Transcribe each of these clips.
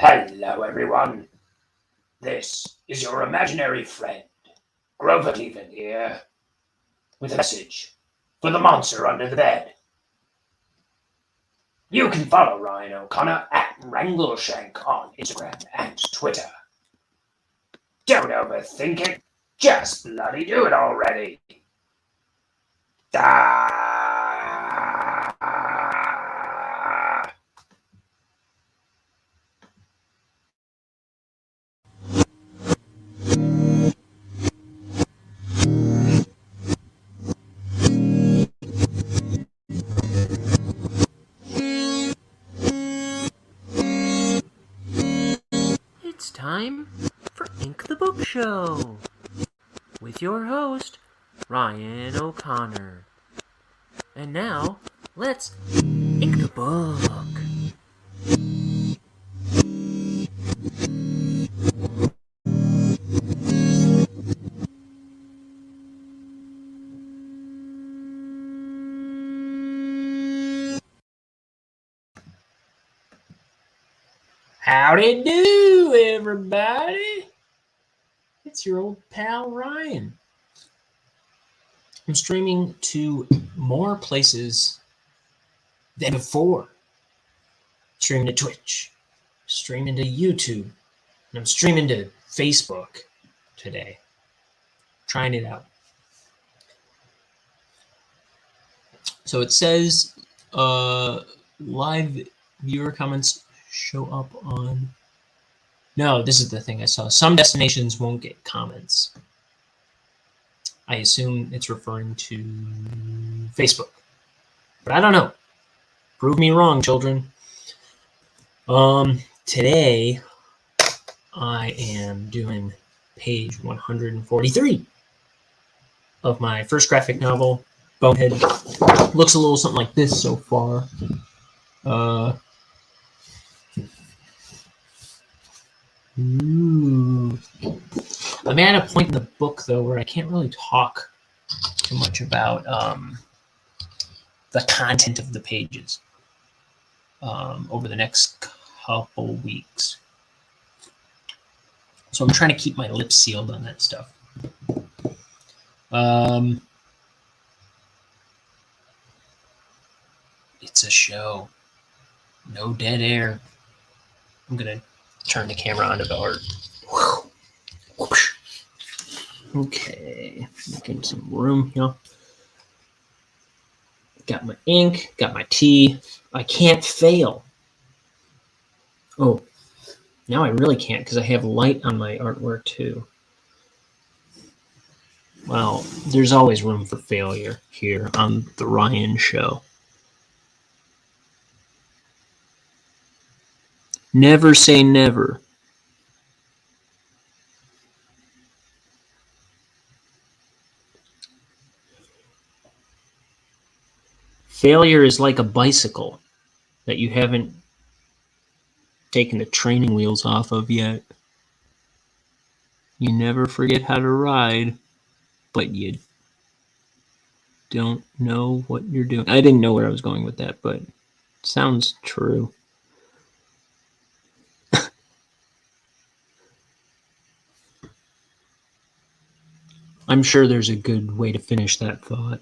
Hello, everyone. This is your imaginary friend, Grover Cleveland here, with a message for the monster under the bed. You can follow Ryan O'Connor at Wrangleshank on Instagram and Twitter. Don't overthink it. Just bloody do it already. Ah. It's time for Ink the Book Show with your host, Ryan O'Connor. And now, let's ink the book. Howdy do, everybody. It's your old pal, Ryan. I'm streaming to more places than before. Streaming to Twitch, streaming to YouTube, and I'm streaming to Facebook today. Trying it out. So it says live viewer comments show up on... No, this is the thing I saw. Some destinations won't get comments. I assume it's referring to Facebook. But I don't know. Prove me wrong, children. Today, I am doing page 143 of my first graphic novel, Bonehead. Looks a little something like this so far. Ooh. I'm at a point in the book, though, where I can't really talk too much about the content of the pages over the next couple weeks. So I'm trying to keep my lips sealed on that stuff. It's a show. No dead air. I'm going to turn the camera on to art. Okay, making some room here. Got my ink, got my tea. I can't fail. Oh, now I really can't because I have light on my artwork too. Well, there's always room for failure here on the Ryan Show. Never say never. Failure is like a bicycle that you haven't taken the training wheels off of yet. You never forget how to ride, but you don't know what you're doing. I didn't know where I was going with that, but it sounds true. I'm sure there's a good way to finish that thought.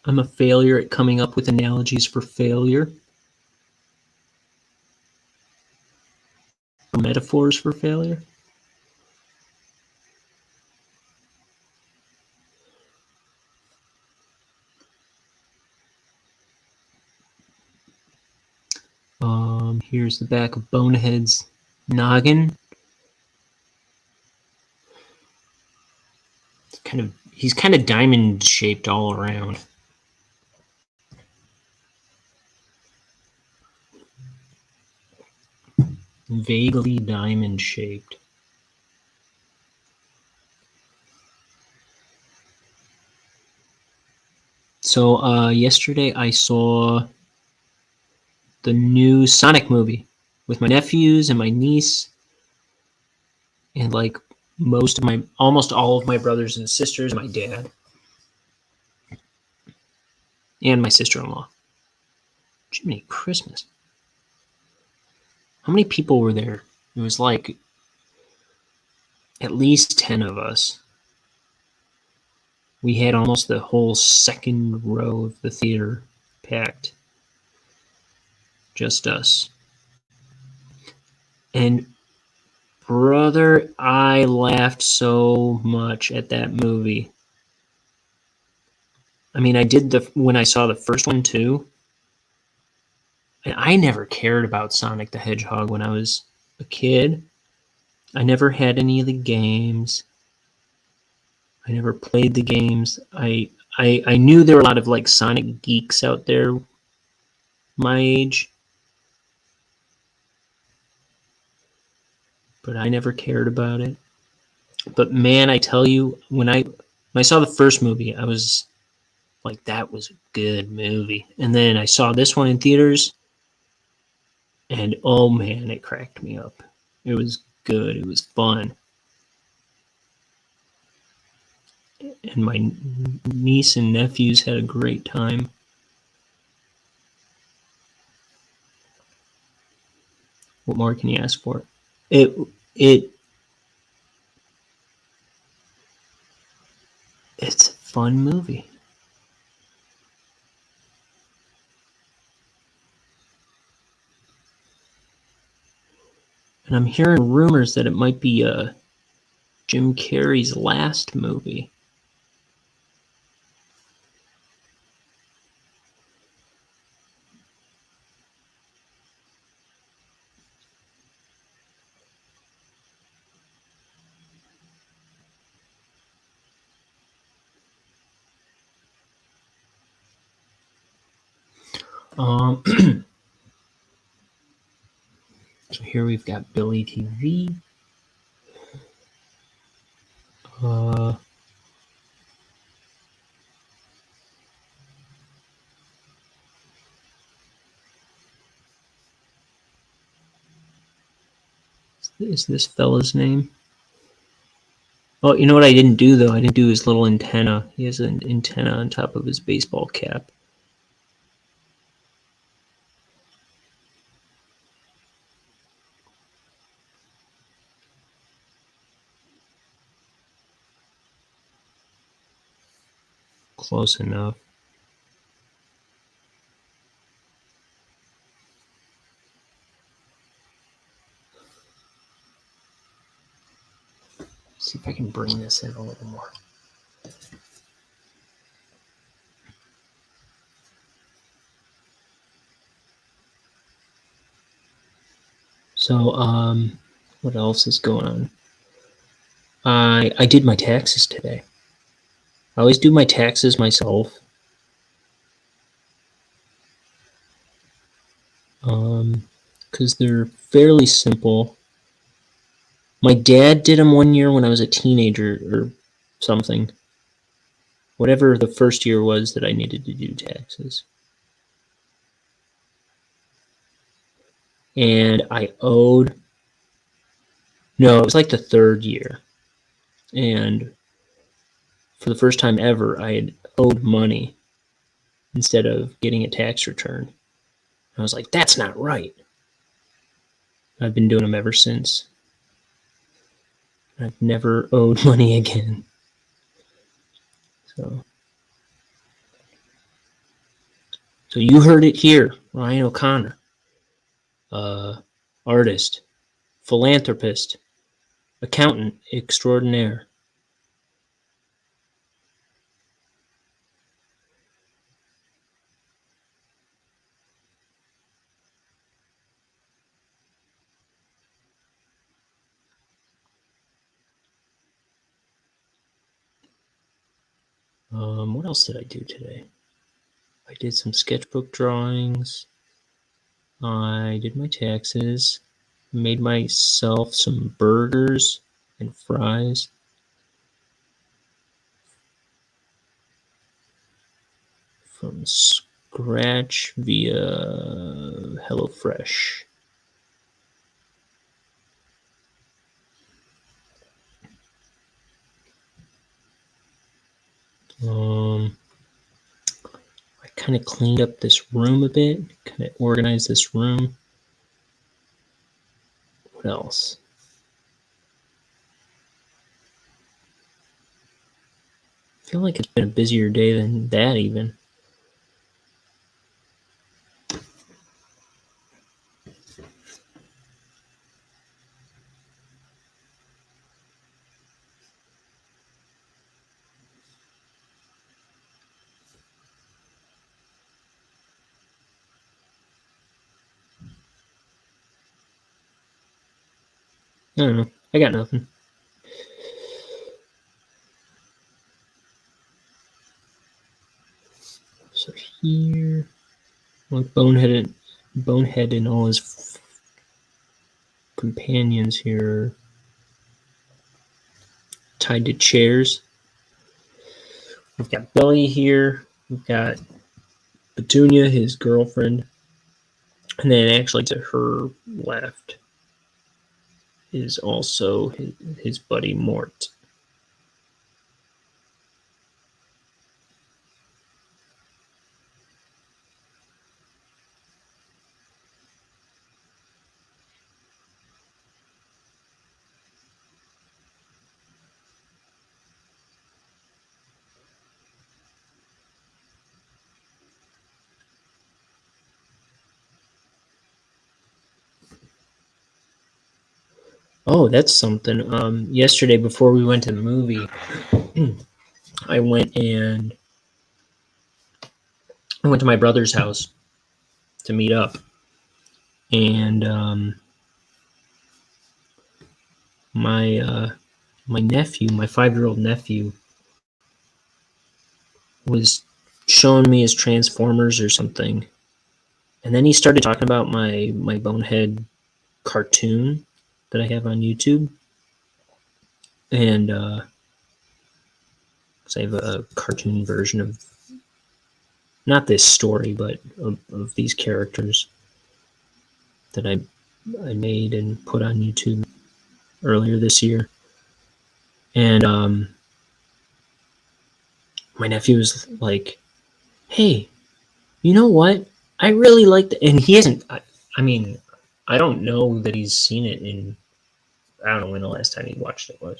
I'm a failure at coming up with analogies for failure. Metaphors for failure. Here's the back of Bonehead's noggin. He's kind of diamond shaped all around. Vaguely diamond shaped. So yesterday I saw the new Sonic movie with my nephews and my niece, and like almost all of my brothers and sisters, my dad, and my sister-in-law. Jiminy Christmas. How many people were there? It was like at least 10 of us. We had almost the whole second row of the theater packed. Just us. And brother, I laughed so much at that movie. I mean, I did when I saw the first one too. And I never cared about Sonic the Hedgehog when I was a kid. I never had any of the games. I never played the games. I knew there were a lot of like Sonic geeks out there my age. But I never cared about it. But man, I tell you, when I saw the first movie, I was like, that was a good movie. And then I saw this one in theaters, and oh man, it cracked me up. It was good. It was fun. And my niece and nephews had a great time. What more can you ask for? It's a fun movie. And I'm hearing rumors that it might be Jim Carrey's last movie. So here we've got Billy TV. Is this fella's name? Oh, you know what I didn't do, though? I didn't do his little antenna. He has an antenna on top of his baseball cap. Close enough. See if I can bring this in a little more. So, what else is going on? I did my taxes today. I always do my taxes myself. Because they're fairly simple. My dad did them one year when I was a teenager or something. Whatever the first year was that I needed to do taxes. And I owed... No, it was like the third year. And for the first time ever, I had owed money instead of getting a tax return. I was like, that's not right. I've been doing them ever since. I've never owed money again. So you heard it here, Ryan O'Connor. Artist, philanthropist, accountant extraordinaire. What else did I do today? I did some sketchbook drawings. I did my taxes. Made myself some burgers and fries. From scratch via HelloFresh. I kind of cleaned up this room a bit, kind of organized this room. What else? I feel like it's been a busier day than that even. I don't know. I got nothing. So here, like Bonehead and all his companions here tied to chairs. We've got Billy here. We've got Petunia, his girlfriend. And then actually to her left is also his buddy Mort. Oh, that's something. Yesterday before we went to the movie, I went to my brother's house to meet up, and my nephew, my 5-year-old nephew, was showing me his Transformers or something, and then he started talking about my Bonehead cartoon that I have on YouTube, and because I have a cartoon version of not this story, but of these characters that I made and put on YouTube earlier this year. And my nephew was like, "Hey, you know what? I really like the," and he hasn't. I mean, I don't know that he's seen it in. I don't know when the last time he watched it was,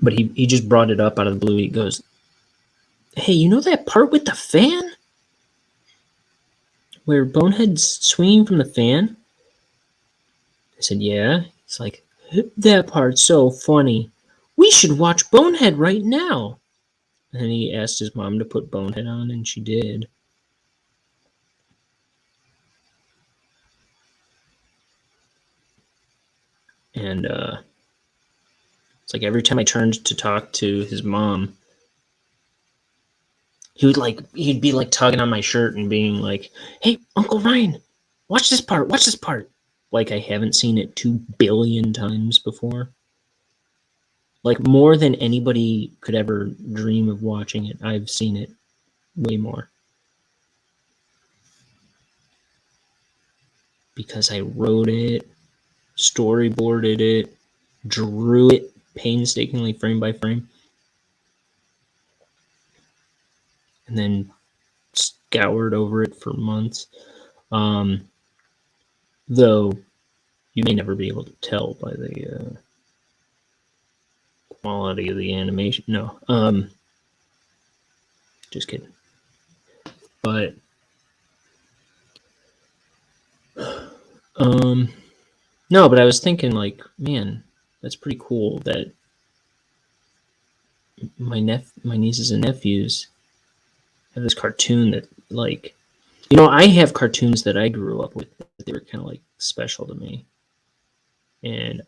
but he just brought it up out of the blue. He goes, "Hey, you know that part with the fan? Where Bonehead's swinging from the fan?" I said, "Yeah." It's like, "That part's so funny. We should watch Bonehead right now." And then he asked his mom to put Bonehead on, and she did. And it's like every time I turned to talk to his mom, he'd be like tugging on my shirt and being like, "Hey, Uncle Ryan, watch this part, watch this part." Like I haven't seen it 2 billion times before. Like more than anybody could ever dream of watching it. I've seen it way more. Because I wrote it, storyboarded it, drew it painstakingly frame by frame, and then scoured over it for months. Though you may never be able to tell by the quality of the animation. No, just kidding. But no, but I was thinking like, man, that's pretty cool that my nieces and nephews have this cartoon that, like, you know, I have cartoons that I grew up with that they were kind of like special to me, and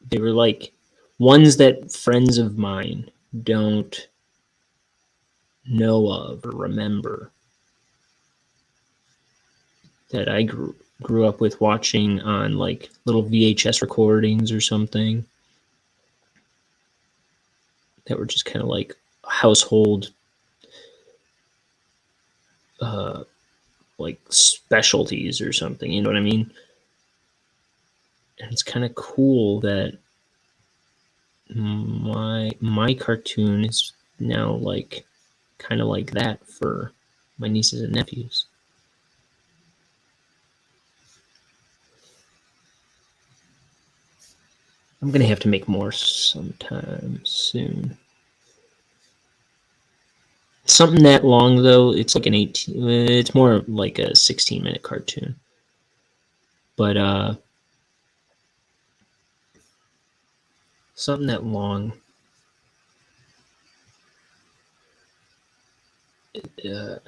they were like ones that friends of mine don't know of or remember, that I grew up with watching on like little VHS recordings or something, that were just kind of like household like specialties or something, you know what I mean? And it's kind of cool that my cartoon is now like kind of like that for my nieces and nephews. I'm gonna have to make more sometime soon. Something that long though, it's like an 18. It's more like a 16-minute cartoon. But something that long.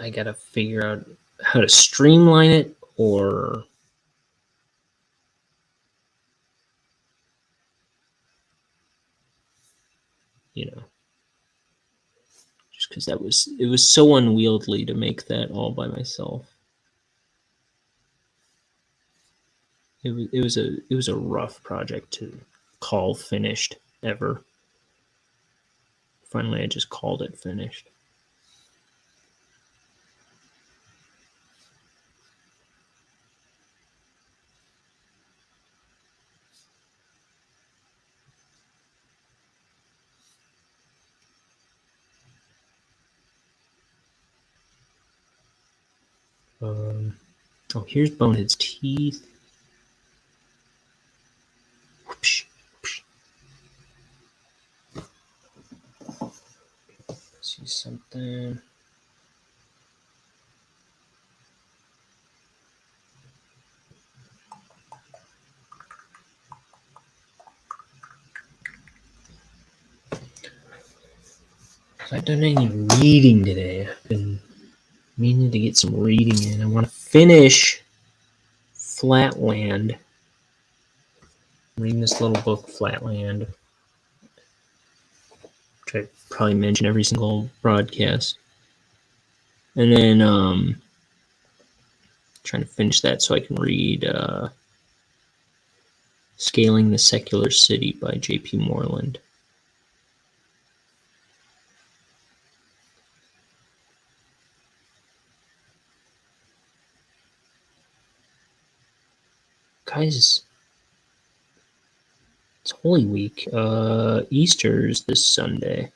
I gotta figure out how to streamline it, or just because it was so unwieldy to make that all by myself. It was a rough project to call finished ever. Finally, I just called it finished. Oh, here's Bonehead's teeth. Whoosh, whoosh. See something. Have I done any reading today? I've been meaning to get some reading in. I want to finish Flatland. I'm reading this little book, Flatland, which I probably mention every single broadcast. And then trying to finish that so I can read Scaling the Secular City by J.P. Moreland. Guys, it's Holy Week. Easter's this Sunday.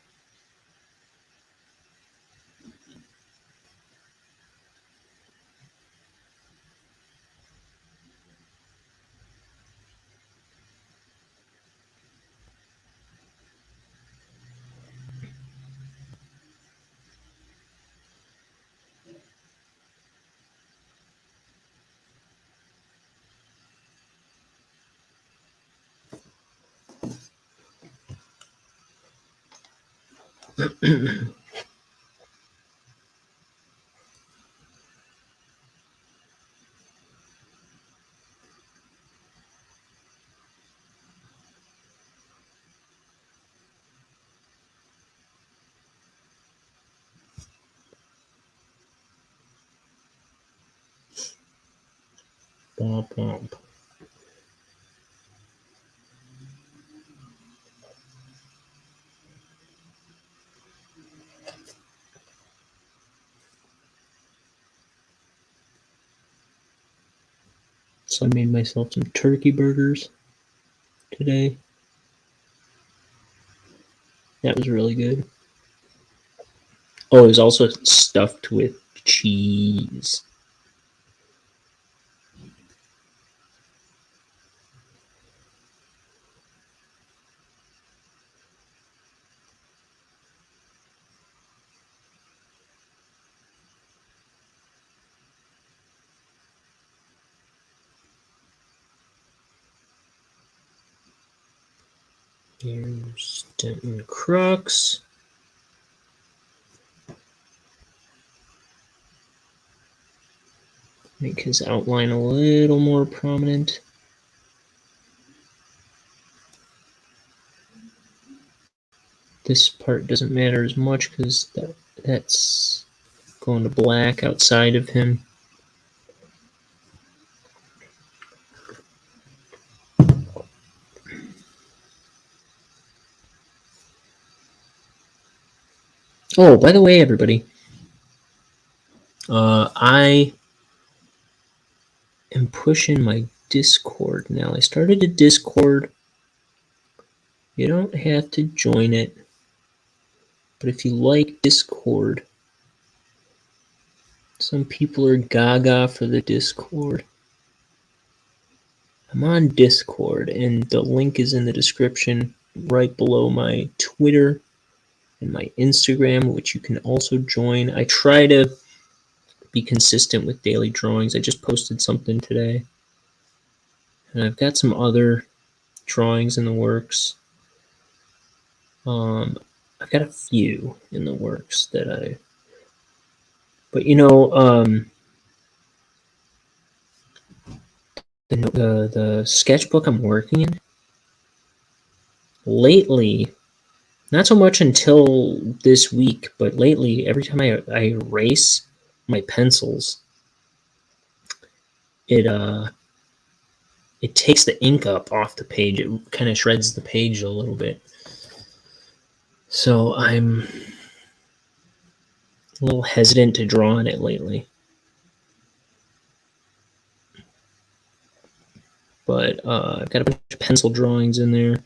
Womp womp. So I made myself some turkey burgers today. That was really good. Oh, it was also stuffed with cheese. Here's Denton Crux. Make his outline a little more prominent. This part doesn't matter as much because that's going to black outside of him. Oh, by the way, everybody, I am pushing my Discord now. I started a Discord. You don't have to join it. But if you like Discord, some people are gaga for the Discord. I'm on Discord, and the link is in the description right below my Twitter and my Instagram, which you can also join. I try to be consistent with daily drawings. I just posted something today. And I've got some other drawings in the works. I've got a few in the works that but the sketchbook I'm working in lately, not so much until this week, but lately, every time I erase my pencils, it takes the ink up off the page. It kind of shreds the page a little bit. So I'm a little hesitant to draw on it lately. But I've got a bunch of pencil drawings in there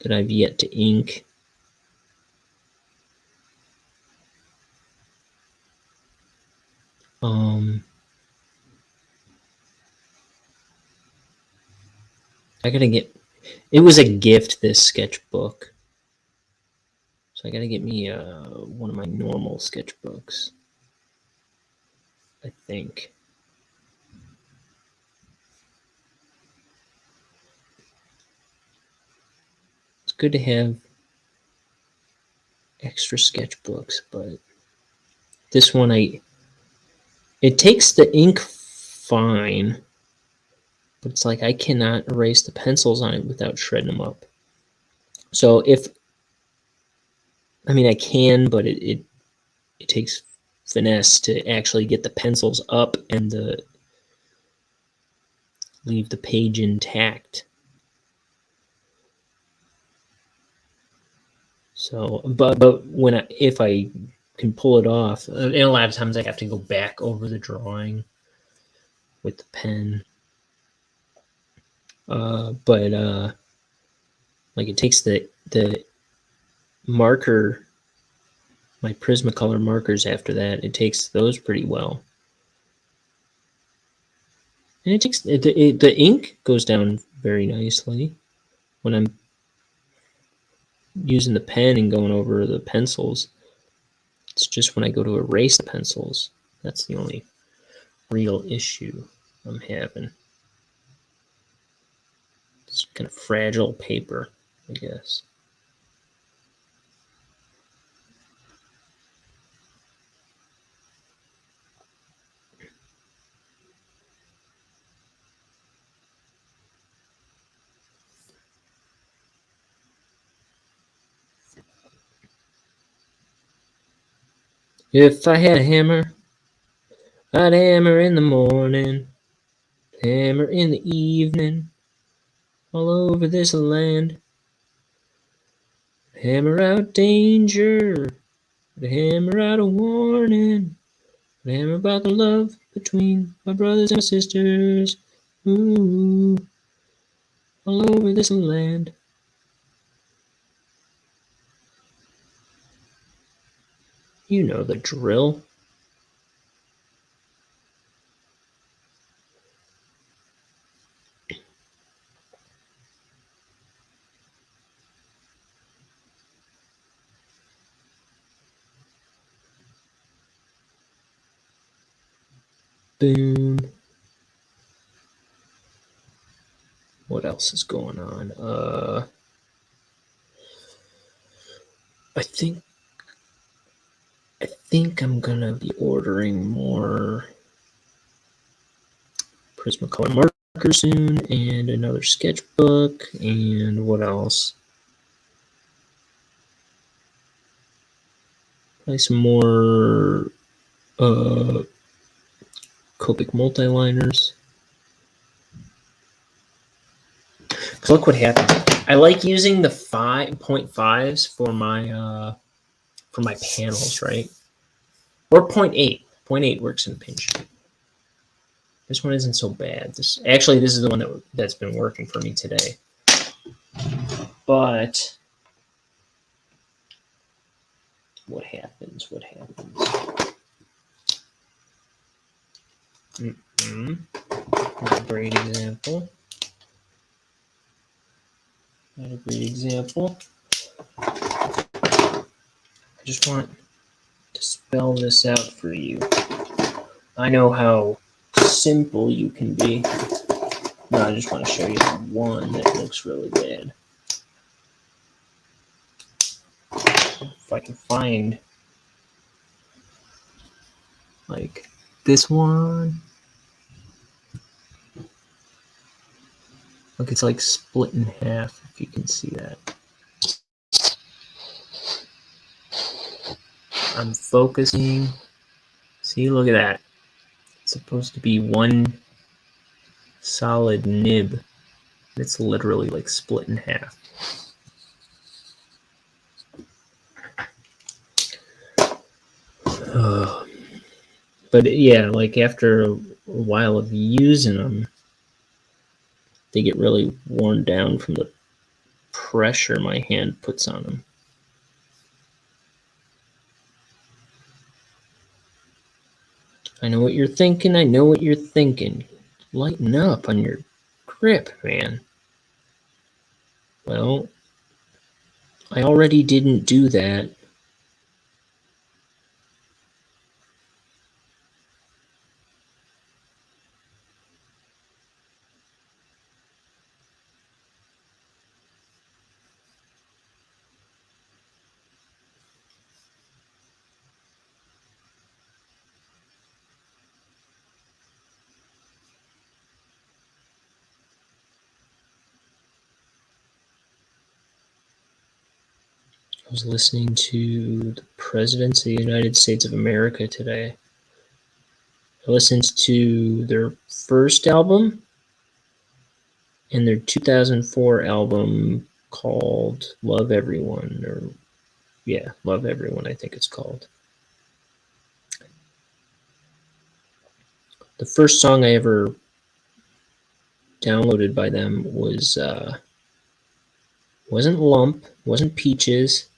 that I've yet to ink. I gotta get, it was a gift, this sketchbook. So I gotta get me one of my normal sketchbooks, I think. It's good to have extra sketchbooks, but this one, it takes the ink fine, but it's like I cannot erase the pencils on it without shredding them up. So I can, but it takes finesse to actually get the pencils up and leave the page intact. So, but if I can pull it off, and a lot of times I have to go back over the drawing with the pen. Like it takes the marker, my Prismacolor markers after that, it takes those pretty well. And it takes, the ink goes down very nicely when I'm using the pen and going over the pencils. It's just when I go to erase the pencils, that's the only real issue I'm having. It's kind of fragile paper, I guess. If I had a hammer, I'd hammer in the morning, hammer in the evening, all over this land. Hammer out danger, hammer out a warning, hammer about the love between my brothers and my sisters. Ooh, all over this land. You know the drill. Boom. What else is going on? I think I'm gonna be ordering more Prismacolor markers soon, and another sketchbook, and what else? Probably some more Copic multiliners. Because look what happened. I like using the 0.5s for my panels, right? Or 0.8. 0.8 works in a pinch. This one isn't so bad. This is the one that's been working for me today. But what happens? Not a great example. I just want to spell this out for you. I know how simple you can be. No, I just want to show you one that looks really bad. If I can find like this one. Look, it's like split in half, if you can see that. I'm focusing. See, look at that. It's supposed to be one solid nib. It's literally like split in half. But yeah, like after a while of using them, they get really worn down from the pressure my hand puts on them. I know what you're thinking. Lighten up on your grip, man. Well, I already didn't do that. I was listening to the Presidents of the United States of America today. I listened to their first album and their 2004 album called Love Everyone, Love Everyone, I think it's called. The first song I ever downloaded by them wasn't Lump, wasn't Peaches.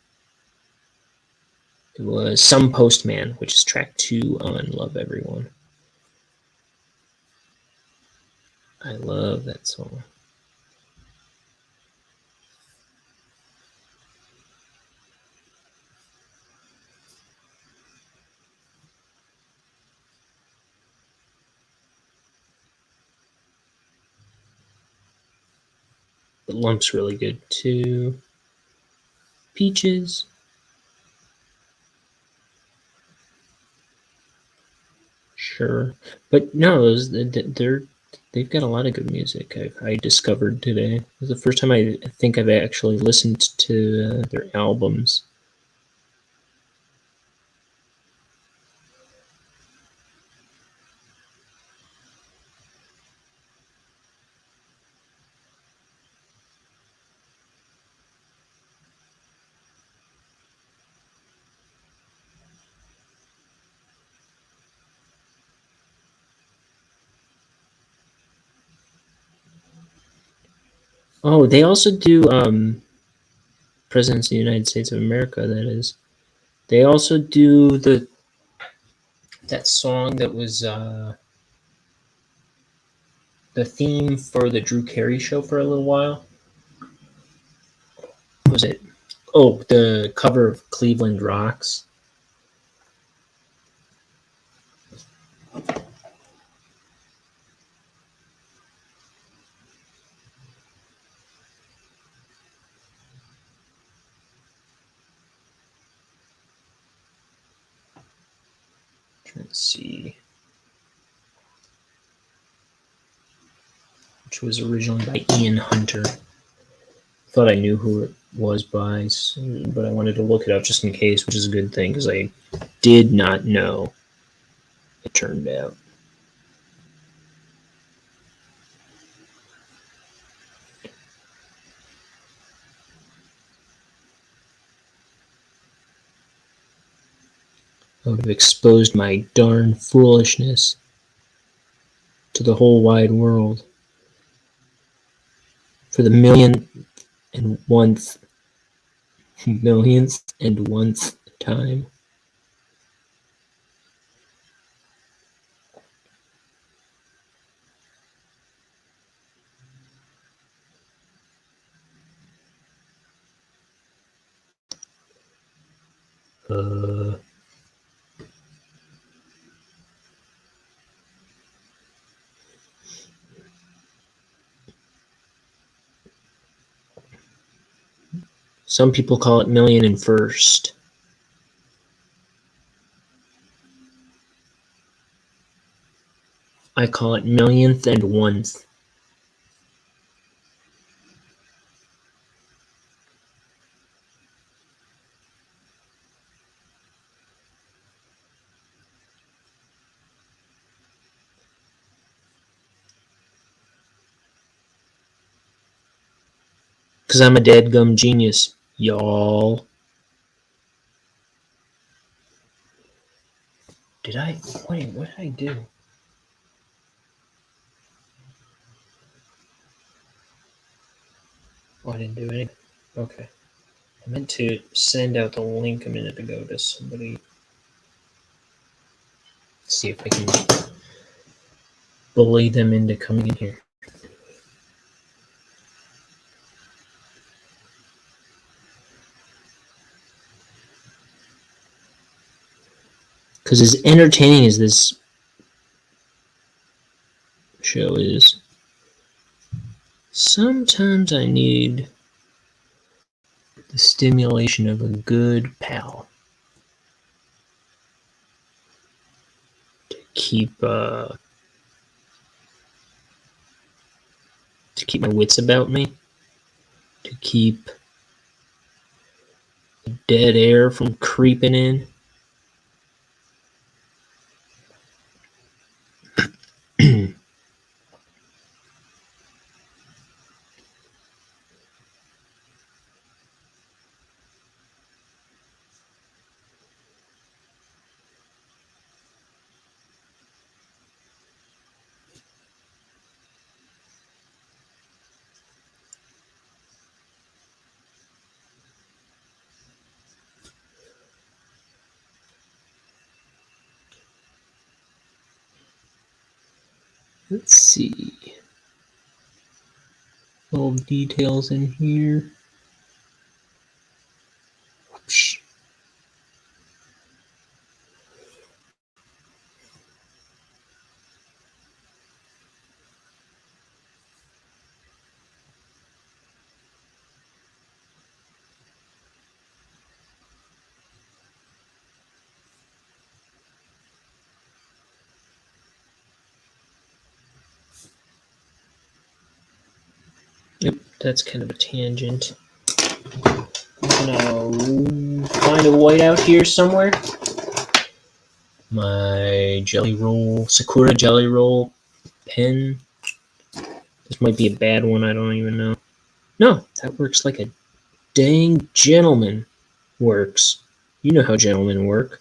It was Some Postman, which is track 2 on Love Everyone. I love that song. But Lump's really good too. Peaches. Sure. But no, they've got a lot of good music I discovered today. It was the first time I think I've actually listened to their albums. Oh, they also do Presidents of the United States of America, that is. They also do that song that was the theme for the Drew Carey show for a little while. What was it? Oh, the cover of Cleveland Rocks. Let's see. Which was originally by Ian Hunter. Thought I knew who it was by, but I wanted to look it up just in case, which is a good thing because I did not know. It turned out. I would have exposed my darn foolishness to the whole wide world for the millionth and oneth time. Some people call it million and first. I call it millionth and oneth. Because I'm a dadgum genius, y'all. Wait, what did I do? Oh, I didn't do anything. Okay. I meant to send out the link a minute ago to somebody. See if I can bully them into coming in here. Because as entertaining as this show is, sometimes I need the stimulation of a good pal to keep my wits about me, to keep the dead air from creeping in. Let's see. All the details in here. Whoosh. Yep, that's kind of a tangent. I'm gonna find a whiteout here somewhere. My jelly roll, Sakura jelly roll pen. This might be a bad one, I don't even know. No, that works like a dang gentleman works. You know how gentlemen work.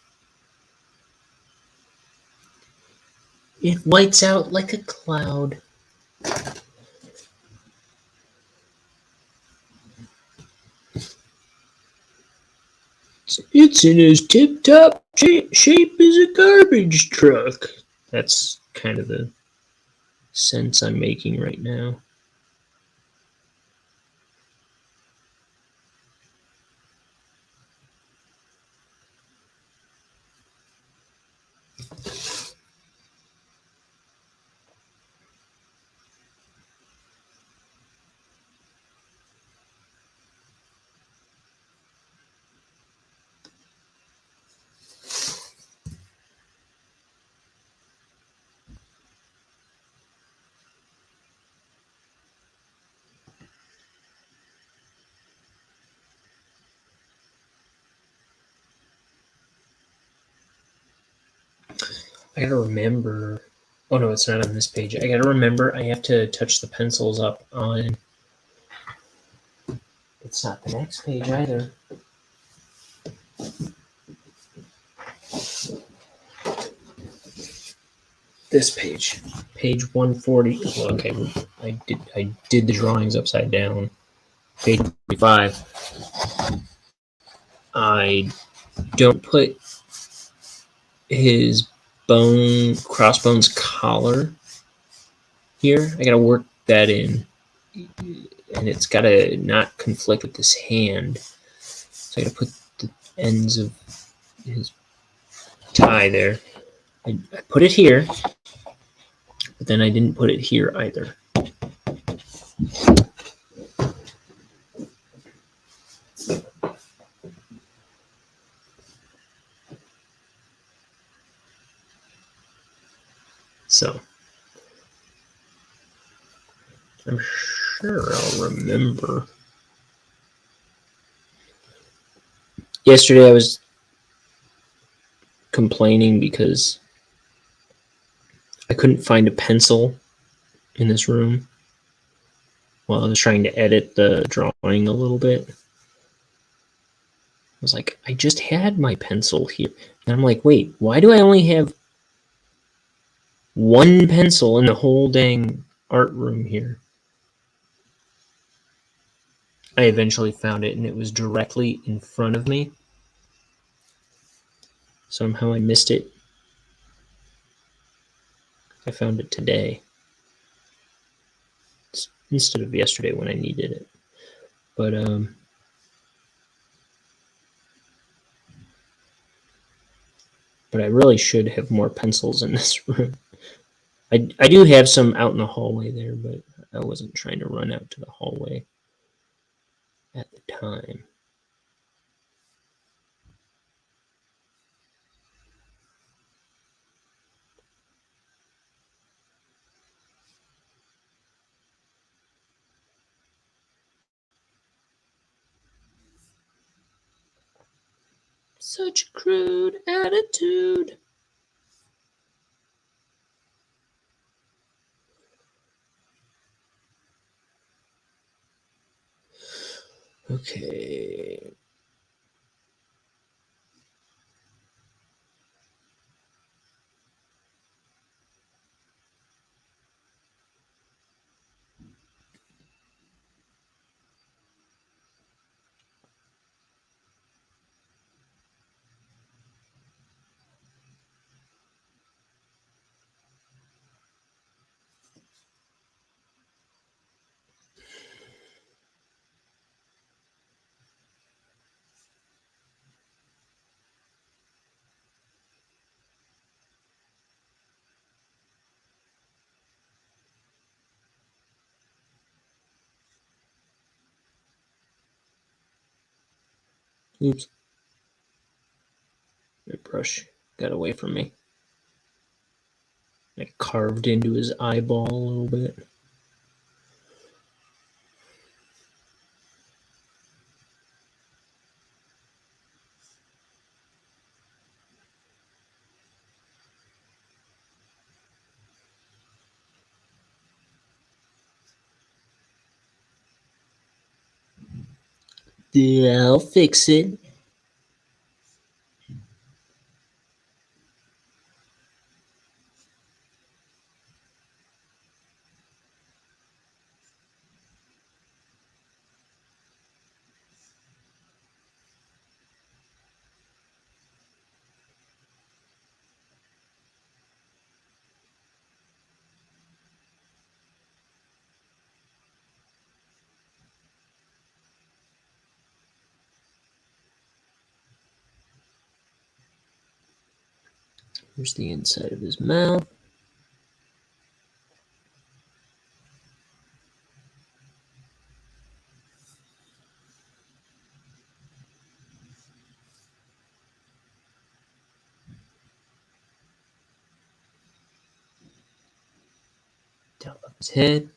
It whites out like a cloud. It's in as tip-top shape as a garbage truck. That's kind of the sense I'm making right now. I gotta remember. Oh no, it's not on this page. I gotta remember I have to touch the pencils up on. It's not the next page either. this page, page 140. Okay, I did the drawings upside down. Page 45. I don't put his crossbones collar here. I gotta work that in, and it's gotta not conflict with this hand. So I gotta put the ends of his tie there. I put it here, but then I didn't put it here either. So I'm sure I'll remember. Yesterday I was complaining because I couldn't find a pencil in this room while I was trying to edit the drawing a little bit. I was like, I just had my pencil here. And I'm like, wait, why do I only have one pencil in the whole dang art room here? I eventually found it, and it was directly in front of me. Somehow I missed it. I found it today instead of yesterday when I needed it. But I really should have more pencils in this room. I do have some out in the hallway there, but I wasn't trying to run out to the hallway at the time. Such a crude attitude. Okay. Oops. My brush got away from me. I carved into his eyeball a little bit. Yeah, I'll fix it. Here's the inside of his mouth. Top of his head.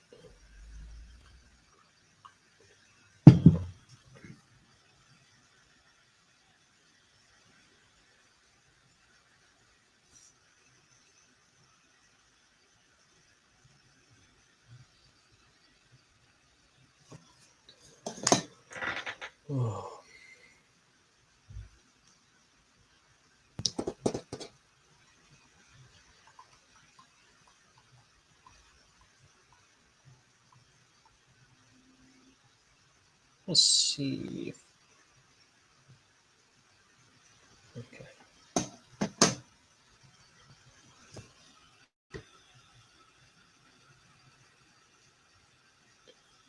Oh. Let's see. Okay.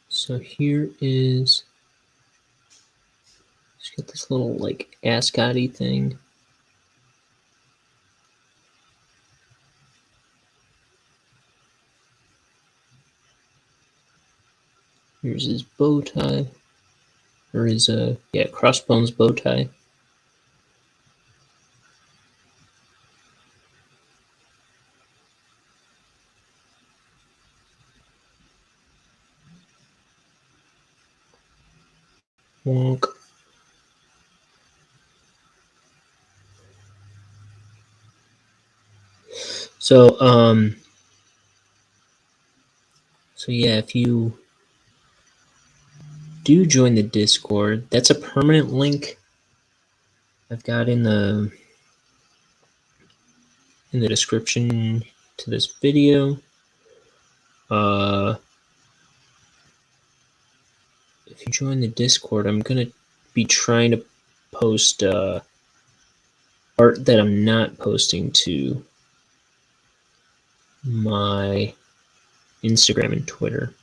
So here is, just got this little like ascot-y thing. Here's his bow tie, or his crossbones bow tie. Wonk. So yeah, if you do join the Discord, that's a permanent link I've got in the description to this video. If you join the Discord, I'm gonna be trying to post art that I'm not posting to my Instagram and Twitter.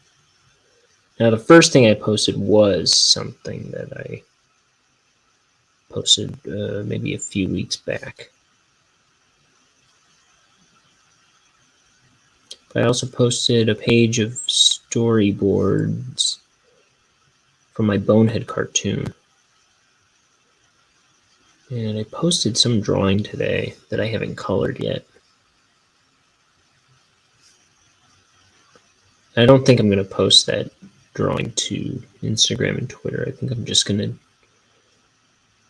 Now, the first thing I posted was something that I posted maybe a few weeks back. But I also posted a page of storyboards from my Bonehead cartoon. And I posted some drawing today that I haven't colored yet. I don't think I'm going to post that drawing to Instagram and Twitter. I think I'm just going to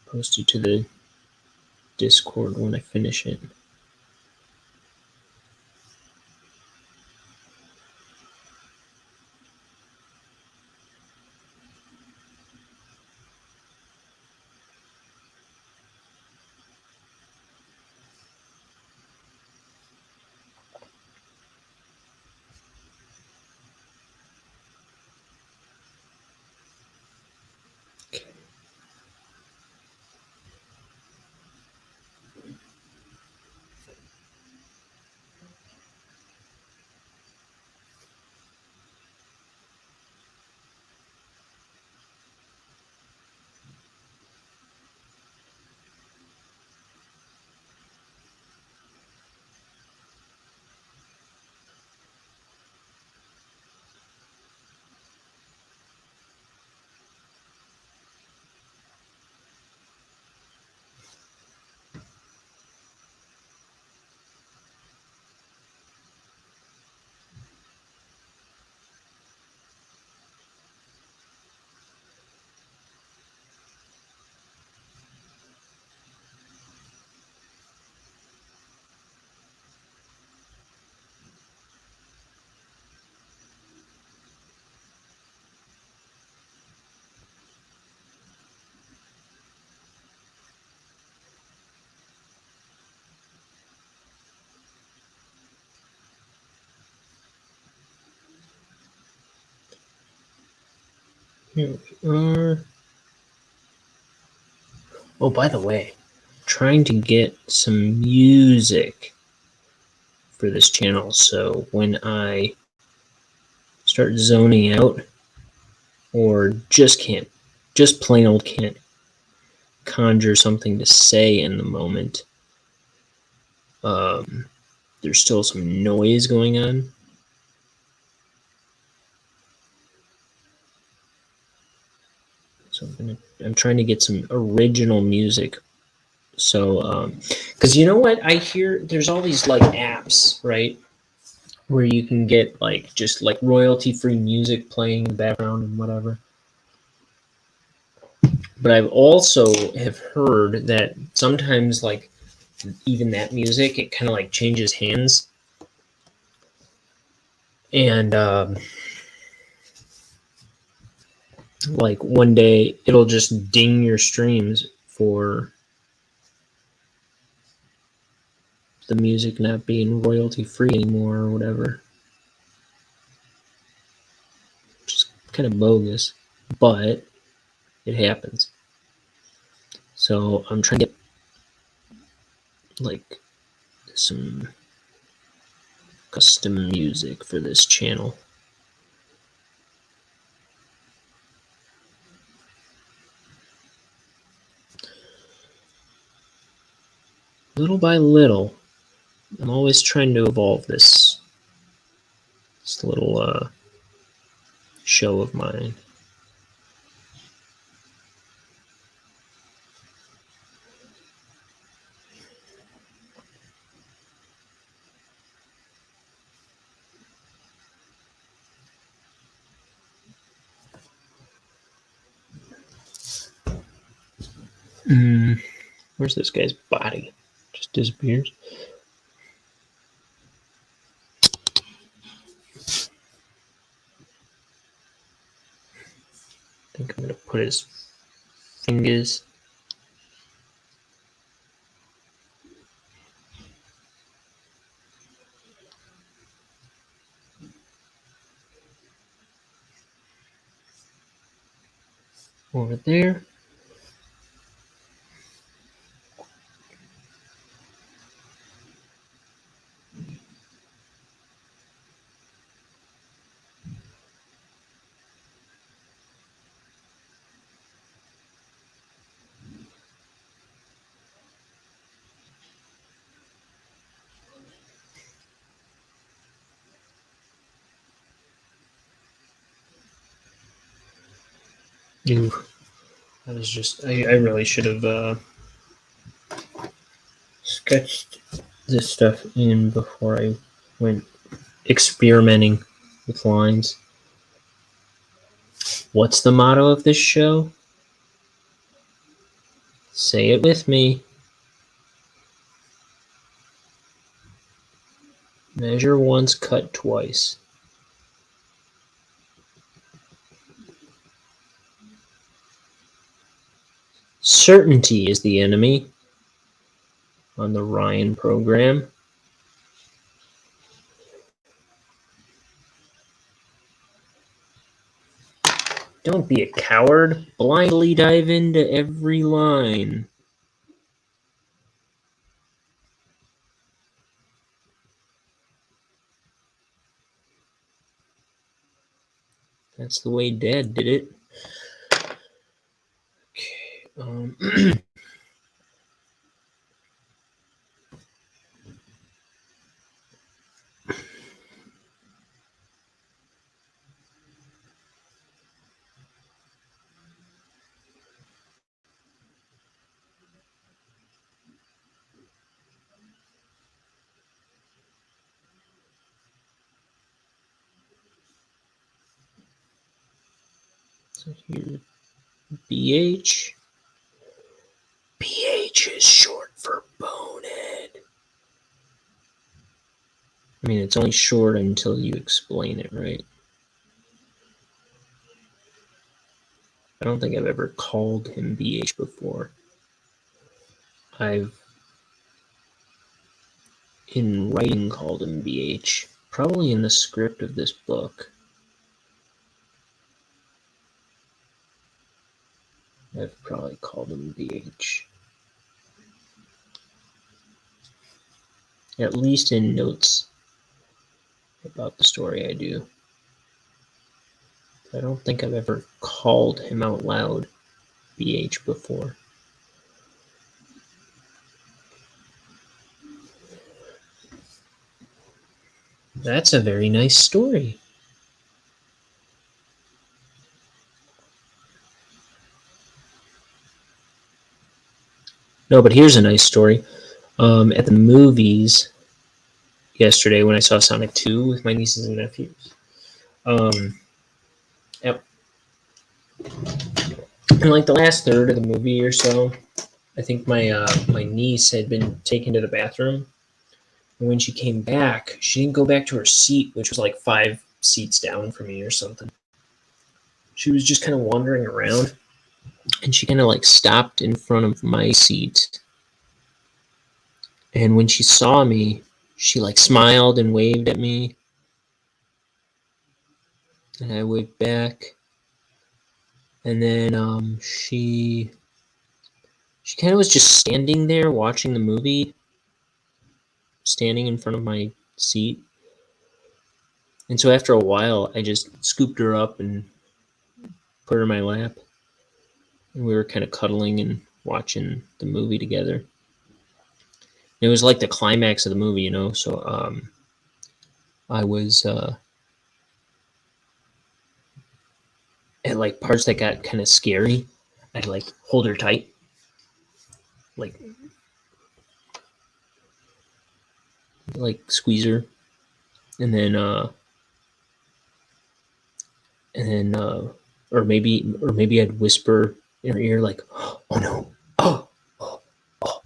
post it to the Discord when I finish it. Here we are. Oh, by the way, I'm trying to get some music for this channel, so when I start zoning out or just plain old can't conjure something to say in the moment, there's still some noise going on. So I'm trying to get some original music. So, because you know what? I hear there's all these like apps, right? Where you can get like just like royalty-free music playing in the background and whatever. But I've also have heard that sometimes like even that music, it kind of like changes hands. And like one day it'll just ding your streams for the music not being royalty free anymore or whatever. Which is kind of bogus, but It happens. So I'm trying to get like some custom music for this channel. Little by little, I'm always trying to evolve this little show of mine. Where's this guy's body? Just disappears. I think I'm gonna put his fingers. Over there. Ooh, that was just, I really should have sketched this stuff in before I went experimenting with lines. What's the motto of this show? Say it with me. Measure once, cut twice. Certainty is the enemy on the Ryan program. Don't be a coward. Blindly dive into every line. That's the way Dad did it. Okay. So here, BH. BH is short for Bonehead. I mean, it's only short until you explain it, right? I don't think I've ever called him BH before. I've, in writing, called him BH. Probably in the script of this book. I've probably called him BH. At least in notes about the story I do. I don't think I've ever called him out loud BH before. That's a very nice story. No, but here's a nice story. At the movies yesterday when I saw Sonic 2 with my nieces and nephews. Yep. In like the last third of the movie or so, I think my niece had been taken to the bathroom. And when she came back, she didn't go back to her seat, which was like 5 seats down from me or something. She was just kind of wandering around. And she kind of like stopped in front of my seat. And when she saw me, she like smiled and waved at me. And I waved back. And then she kind of was just standing there watching the movie, standing in front of my seat. And so after a while, I just scooped her up and put her in my lap. And we were kind of cuddling and watching the movie together. It was like the climax of the movie, you know. So I was at like parts that got kind of scary. I'd like hold her tight, like squeeze her, and then or maybe I'd whisper in her ear like, "Oh no, oh, oh, oh."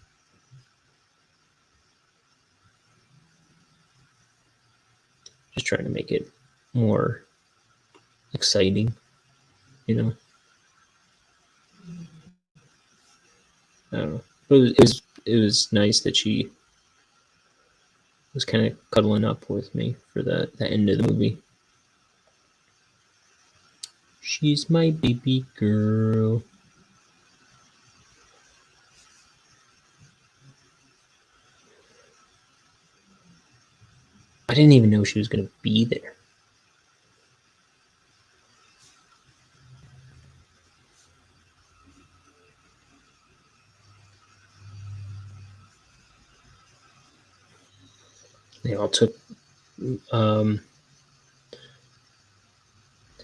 Just trying to make it more exciting, you know. I don't know. It was nice that she was kind of cuddling up with me for the end of the movie. She's my baby girl. I didn't even know she was going to be there. They all took, they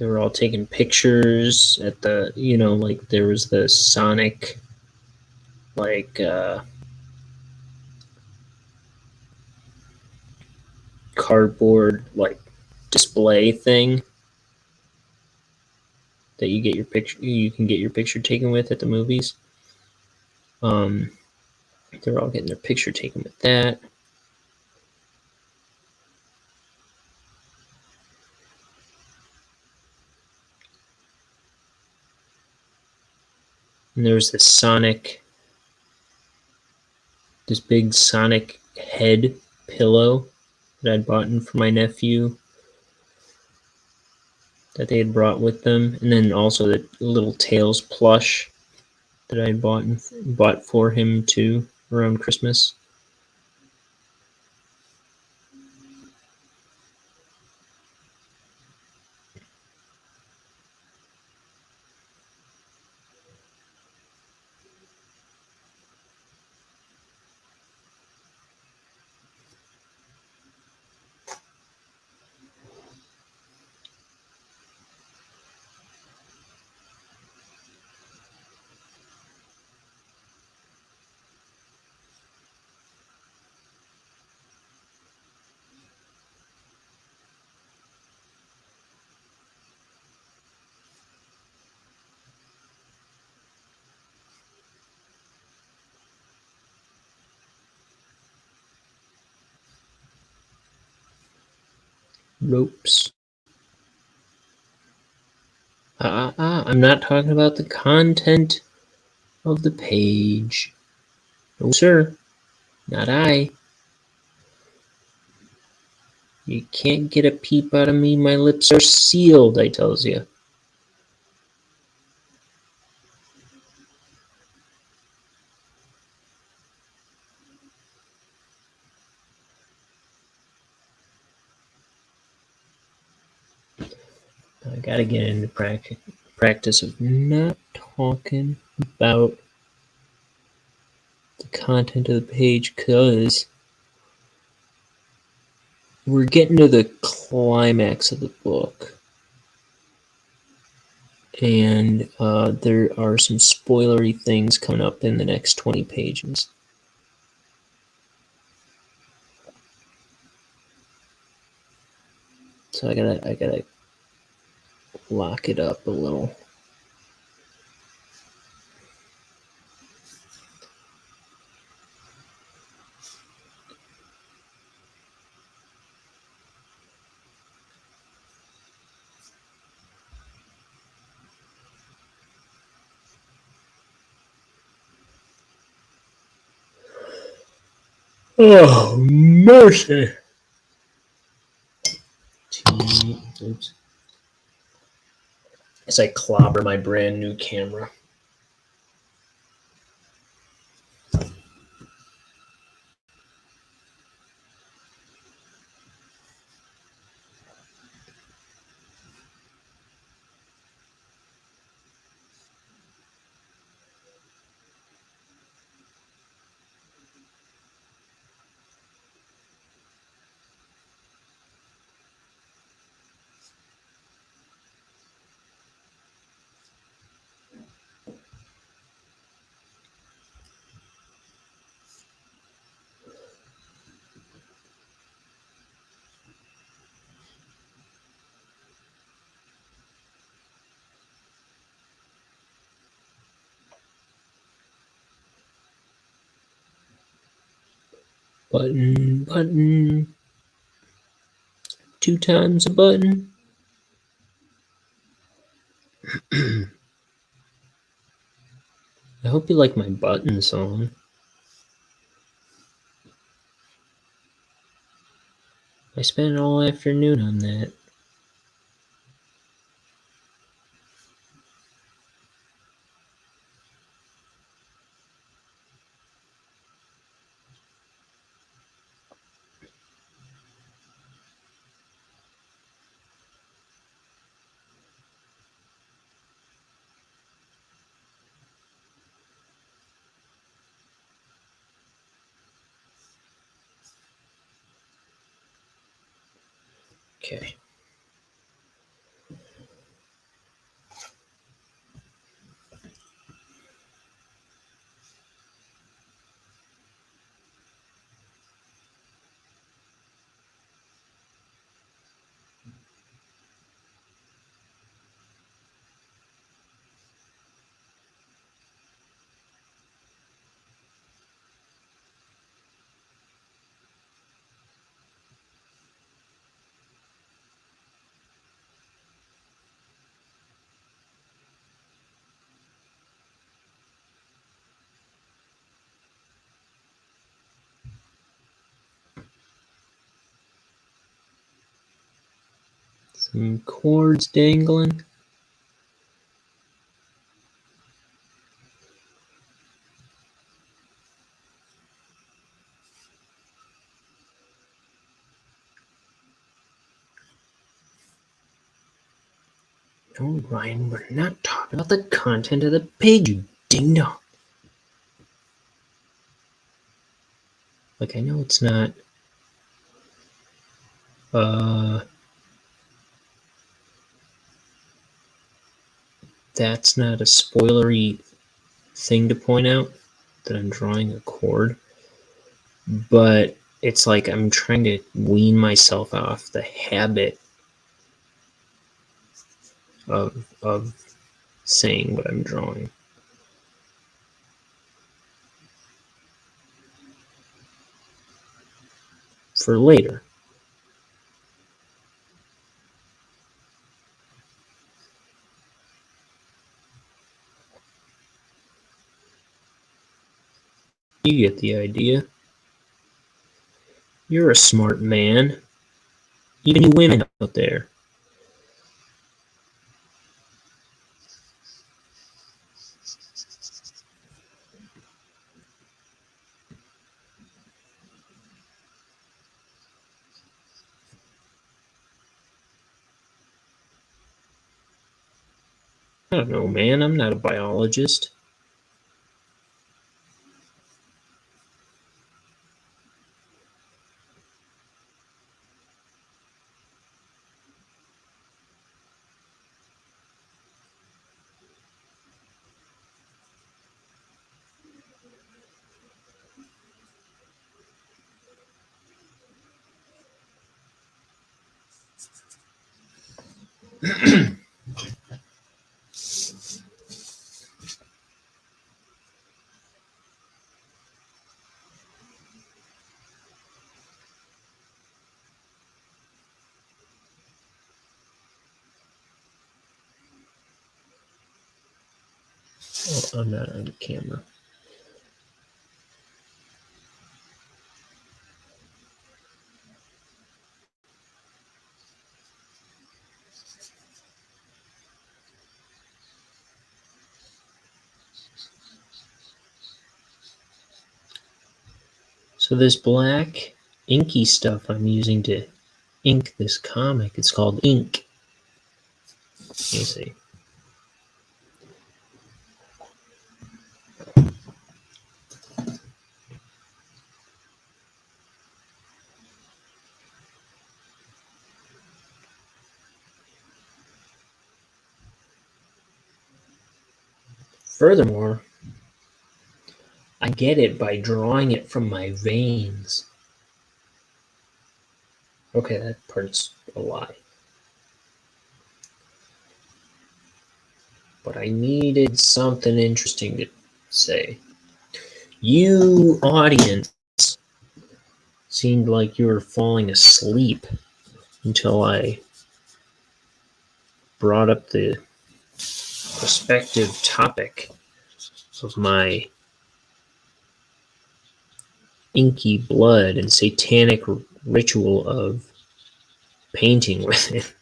were all taking pictures at the, you know, like there was the Sonic, like, cardboard, like, display thing that you can get your picture taken with at the movies. They're all getting their picture taken with that. And there was this big Sonic head pillow that I'd bought for my nephew that they had brought with them, and then also the little Tails plush that I had bought for him too around Christmas. Ropes. I'm not talking about the content of the page. No, sir. Not I. You can't get a peep out of me. My lips are sealed, I tells you. I gotta get into practice of not talking about the content of the page, because we're getting to the climax of the book, and there are some spoilery things coming up in the next 20 pages. So I gotta lock it up a little. Oh, mercy. Oops. as I clobber my brand new camera. Button, button. 2 times a button. I hope you like my button song. I spent all afternoon on that. Okay. Some cords dangling. Oh, Ryan, we're not talking about the content of the page, you ding-dong. Like, I know it's not... That's not a spoilery thing to point out, that I'm drawing a chord. But it's like I'm trying to wean myself off the habit of saying what I'm drawing. For later. You get the idea. You're a smart man. Even you women out there. I don't know, man. I'm not a biologist. Oh, I'm not on camera. So this black inky stuff I'm using to ink this comic, it's called ink. Let me see. Furthermore, I get it by drawing it from my veins. Okay, that part's a lie. But I needed something interesting to say. You, audience, seemed like you were falling asleep until I brought up the prospective topic of my inky blood and satanic ritual of painting with it.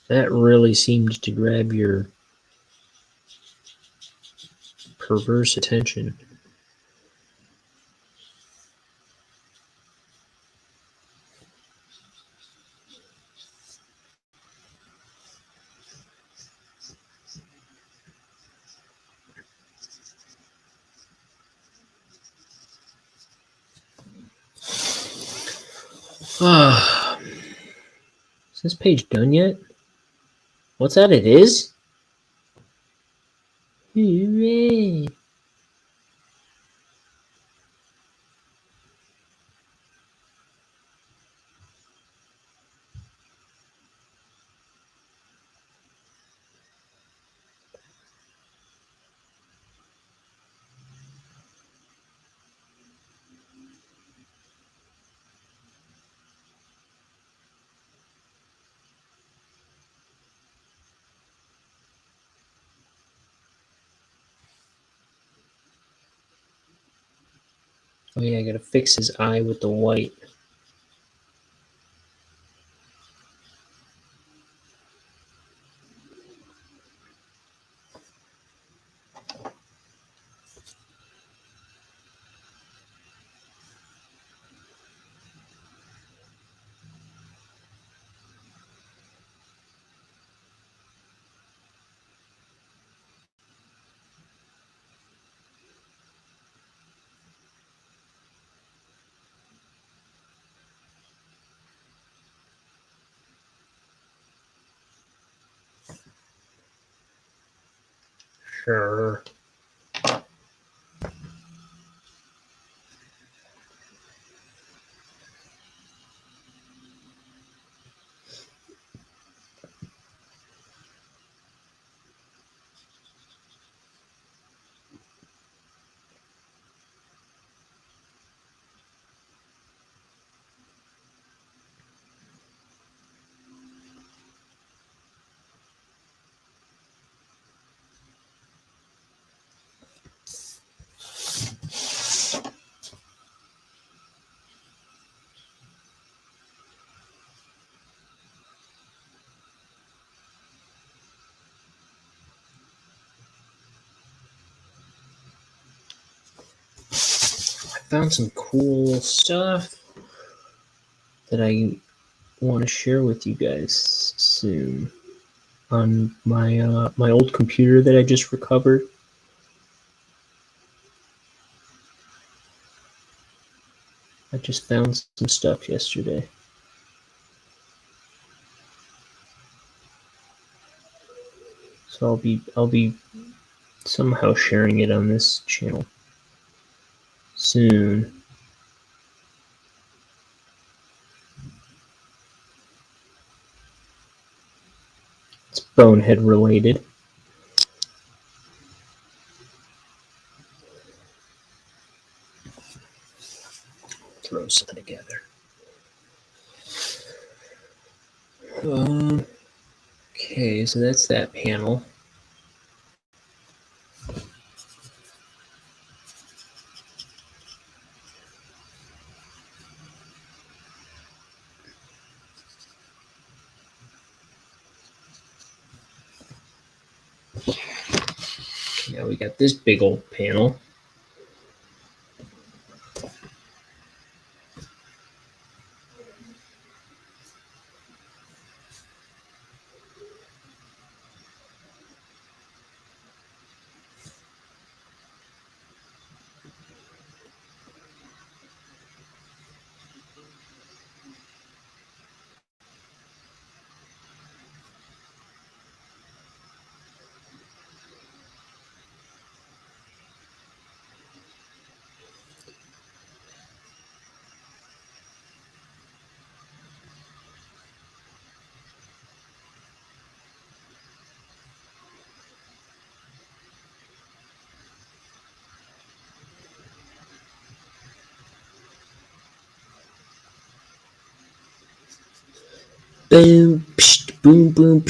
That really seemed to grab your perverse attention. Is this page done yet? What's that? It is? Hooray! Oh yeah, I gotta fix his eye with the white. Sure. Found some cool stuff that I want to share with you guys soon on my my old computer that I just recovered. I just found some stuff yesterday. So I'll be somehow sharing it on this channel soon. It's Bonehead related. Throw something together. Okay, so that's that panel. Now we got this big old panel. Boom, psh, boom, boom.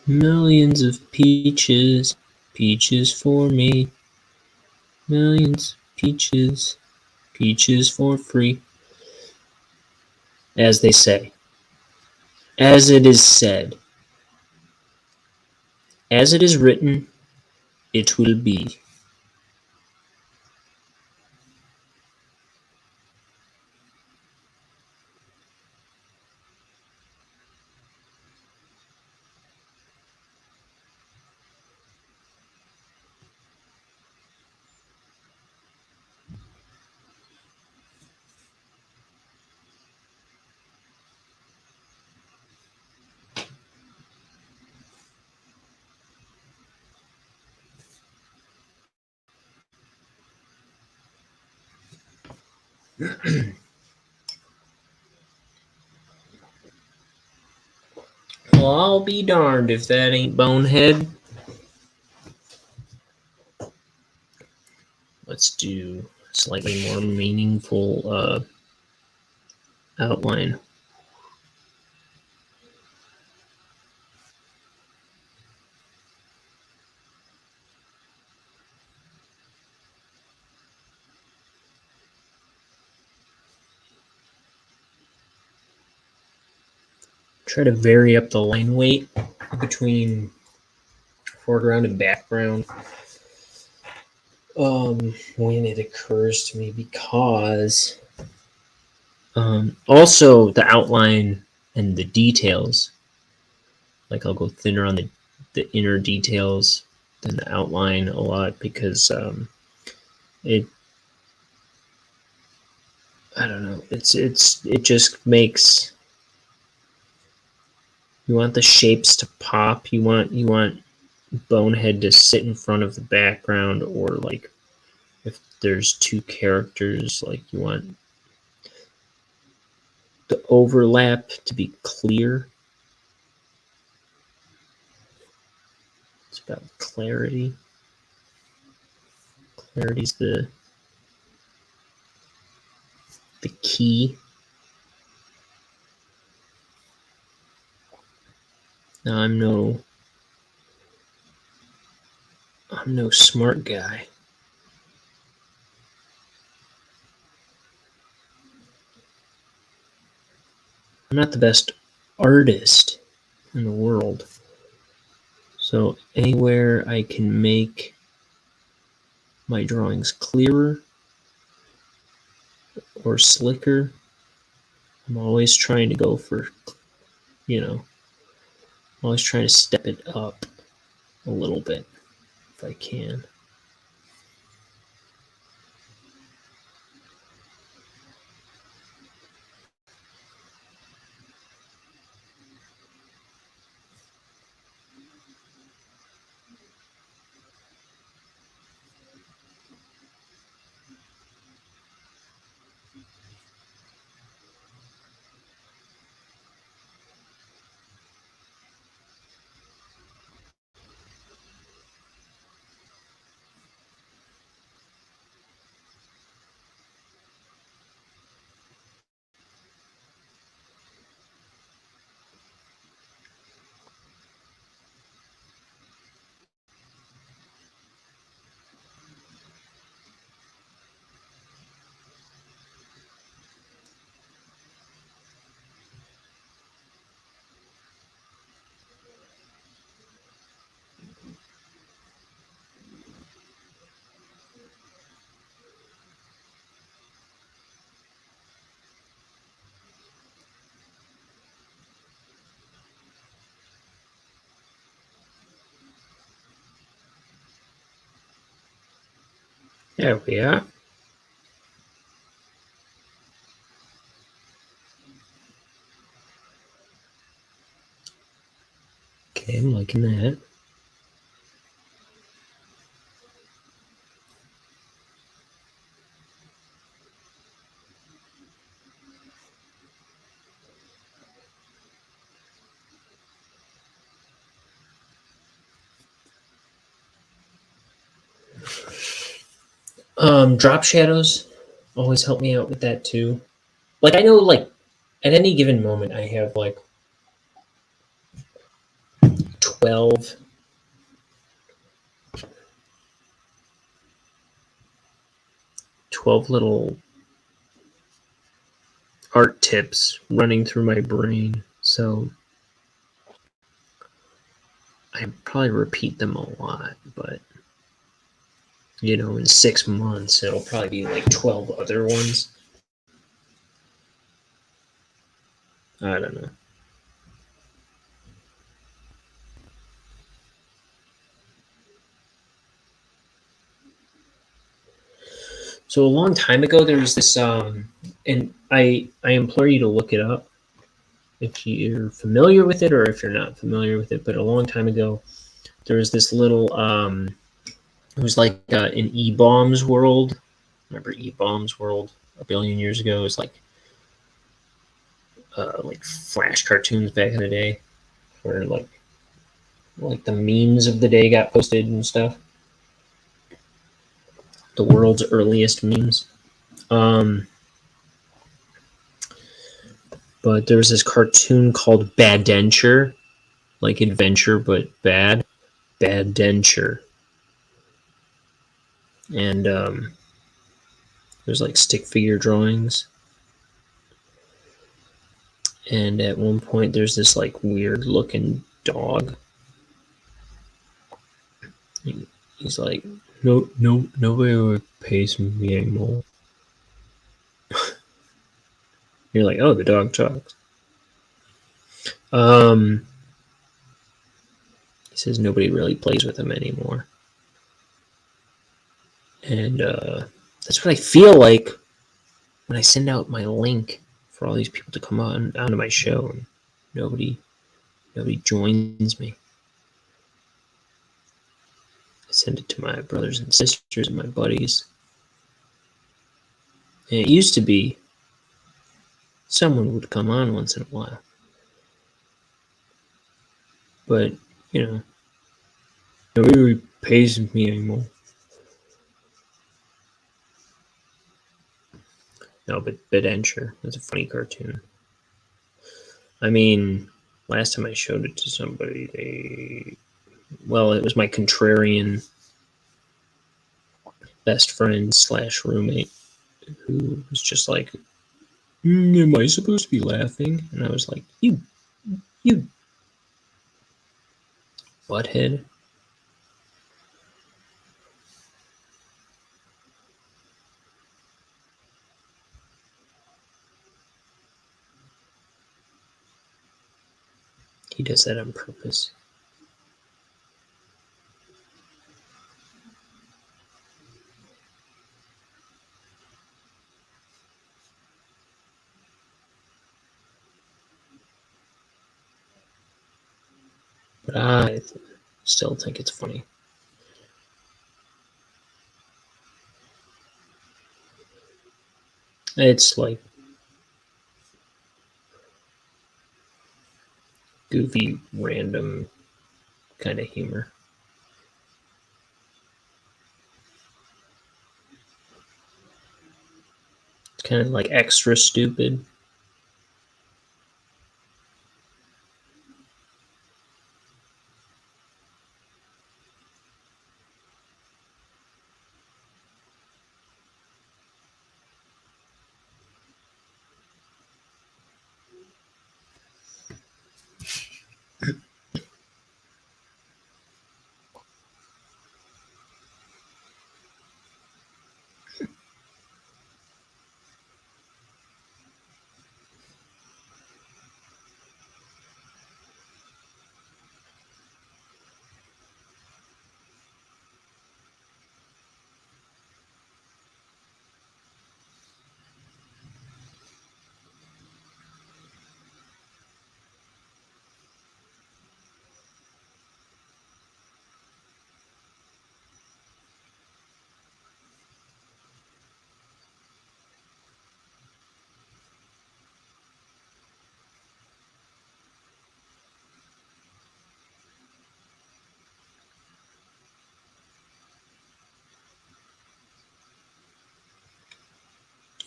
Millions of peaches, peaches for me. Millions peaches, peaches for free. As they say. As it is said. As it is written, it will be. Well, I'll be darned if that ain't Bonehead. Let's do a slightly more meaningful outline. Try to vary up the line weight between foreground and background when it occurs to me, because also the outline and the details, like I'll go thinner on the inner details than the outline a lot, because it, I don't know, it just makes, you want the shapes to pop, you want Bonehead to sit in front of the background, or like if there's two characters, like you want the overlap to be clear. It's about clarity. Clarity's the key. Now I'm no smart guy. I'm not the best artist in the world. So anywhere I can make my drawings clearer or slicker, I'm always trying to go for, I'm always trying to step it up a little bit if I can. There we are. Okay, I'm liking that. Drop shadows always help me out with that too. Like I know, like at any given moment, I have like 12 little art tips running through my brain. So I probably repeat them a lot, but you know, in 6 months, it'll probably be like 12 other ones. I don't know. So a long time ago, there was this, and I implore you to look it up if you're familiar with it or if you're not familiar with it. But a long time ago, there was this little, it was like in E-Bombs World. Remember E-Bombs World a billion years ago? It was like Flash cartoons back in the day, where like the memes of the day got posted and stuff. The world's earliest memes. But there was this cartoon called Bad Denture, like adventure but bad. Bad Denture. And there's like stick figure drawings. And at one point there's this like weird looking dog. He's like, nobody pays me anymore. You're like, oh, the dog talks. He says nobody really plays with him anymore. And that's what I feel like when I send out my link for all these people to come onto my show, and nobody joins me. I send it to my brothers and sisters and my buddies. And it used to be someone would come on once in a while. But, you know, nobody really pays me anymore. No, but Bedensher was a funny cartoon. I mean, last time I showed it to somebody, it was my contrarian best friend / roommate who was just like, am I supposed to be laughing? And I was like, you butthead. He does that on purpose. But I still think it's funny. It's like goofy, random kind of humor. It's kind of like extra stupid.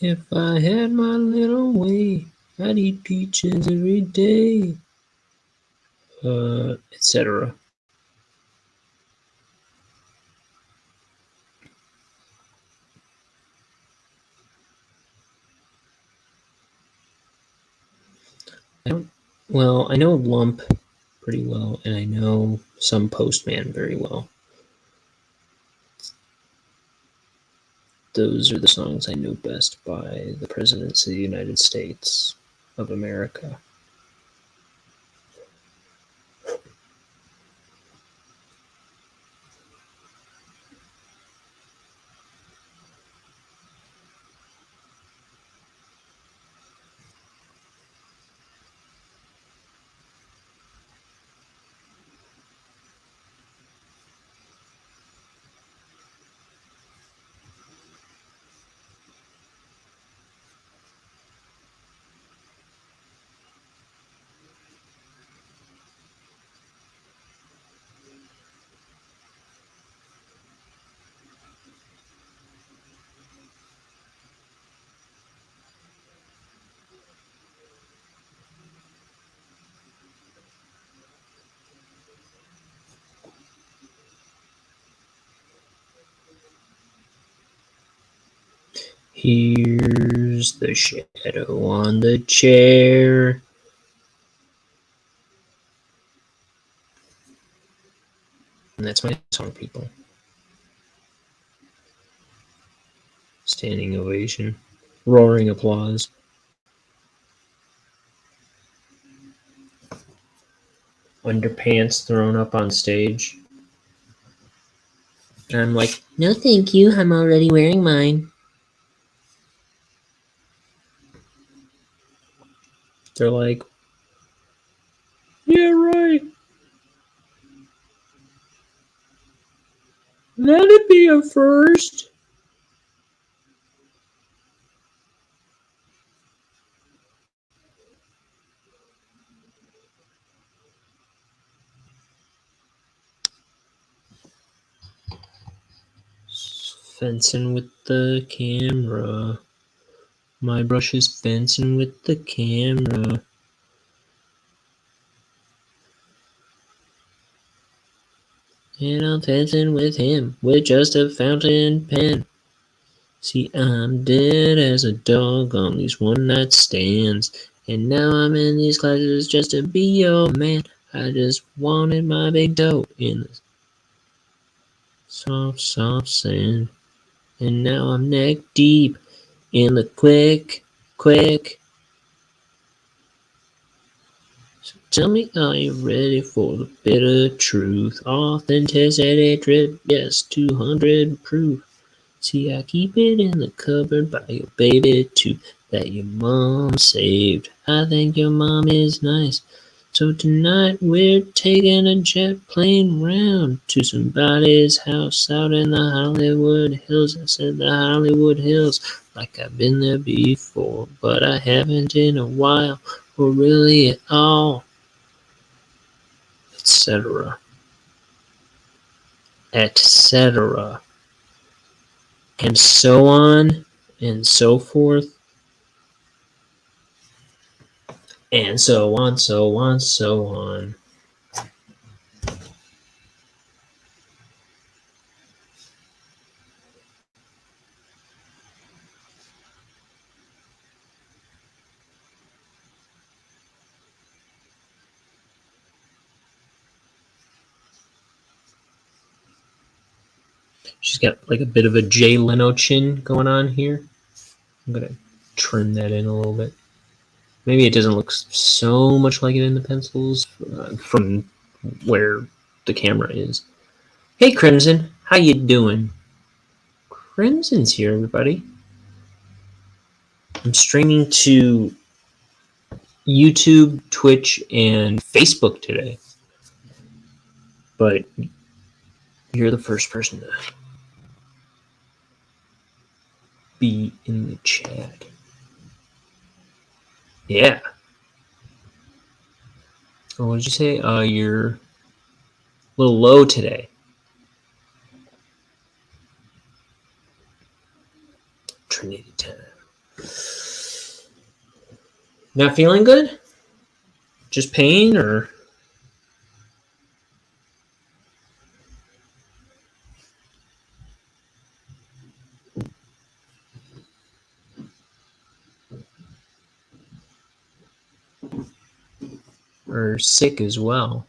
If I had my little way, I'd eat peaches every day, etc. I know Lump pretty well, and I know some Postman very well. Those are the songs I know best by the Presidents of the United States of America. Here's the shadow on the chair. And that's my song, people. Standing ovation. Roaring applause. Underpants thrown up on stage. And I'm like, no thank you, I'm already wearing mine. They're like, yeah, right. That'd be a first. Fencing with the camera. My brush is fencing with the camera. And I'm fencing with him with just a fountain pen. See, I'm dead as a dog on these one-night stands. And now I'm in these classes just to be your man. I just wanted my big toe in the soft, soft sand. And now I'm neck deep in the quick. So tell me, are you ready for the bitter truth? Authenticity drip, yes, 200 proof. See, I keep it in the cupboard by your baby too, that your mom saved. I think your mom is nice. So tonight we're taking a jet plane round to somebody's house out in the Hollywood Hills. I said the Hollywood Hills, like I've been there before, but I haven't in a while, or really at all, etc. etc. And so on and so forth. And so on, so on, so on. She's got like a bit of a Jay Leno chin going on here. I'm going to trim that in a little bit. Maybe it doesn't look so much like it in the pencils from where the camera is. Hey, Crimson, how you doing? Crimson's here, everybody. I'm streaming to YouTube, Twitch, and Facebook today. But you're the first person to be in the chat. Yeah. Oh, what did you say? You're a little low today. Trinity time. Not feeling good? Just pain or? Or sick as well?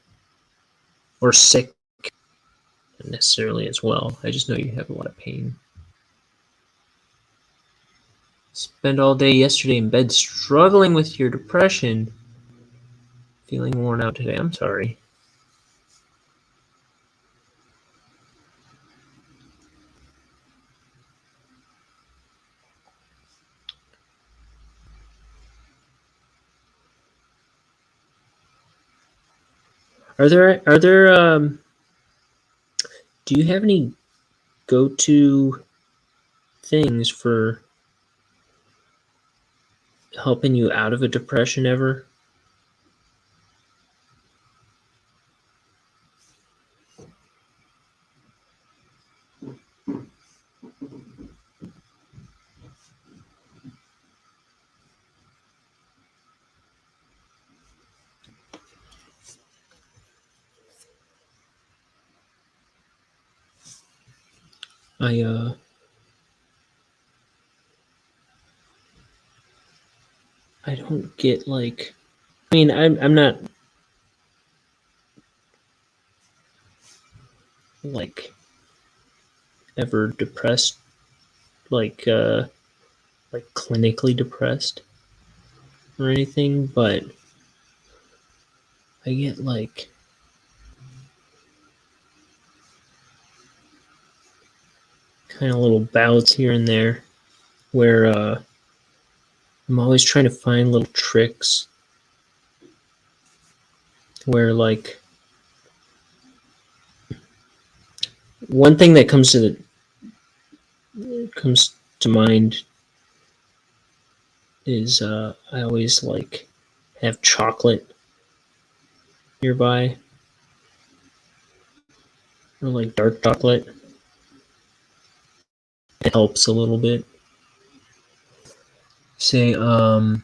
Or sick? Not necessarily as well. I just know you have a lot of pain. Spent all day yesterday in bed struggling with your depression. Feeling worn out today. I'm sorry. Are there do you have any go-to things for helping you out of a depression ever? I don't get like, I mean, I'm not like ever depressed, like clinically depressed or anything, but I get like kind of little bouts here and there where I'm always trying to find little tricks where like one thing that comes to mind is I always like have chocolate nearby or like dark chocolate. It helps a little bit. Say I'm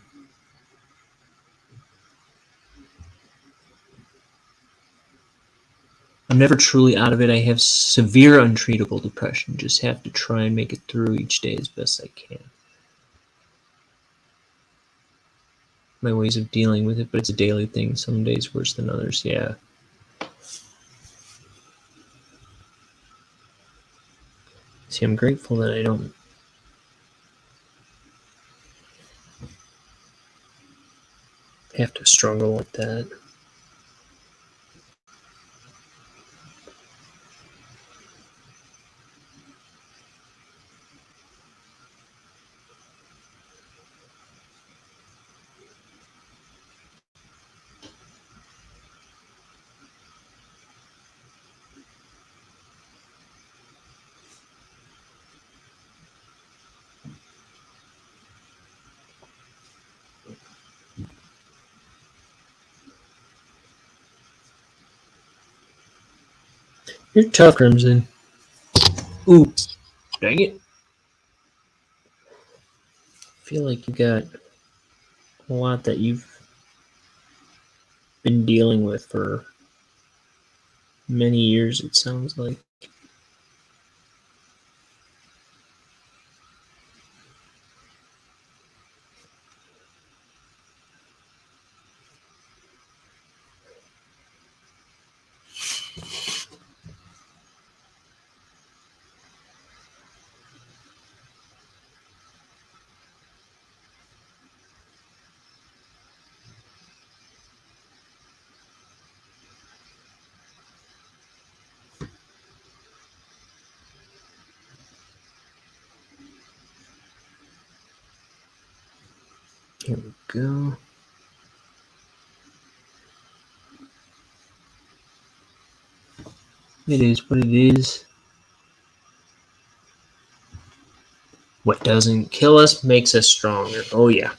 never truly out of it. I have severe untreatable depression. Just have to try and make it through each day as best I can. My ways of dealing with it, but it's a daily thing. Some days worse than others, yeah. See, I'm grateful that I don't have to struggle like that. You're tough, Crimson. Ooh, dang it. I feel like you got a lot that you've been dealing with for many years, it sounds like. Here we go. It is what it is. What doesn't kill us makes us stronger. Oh, yeah.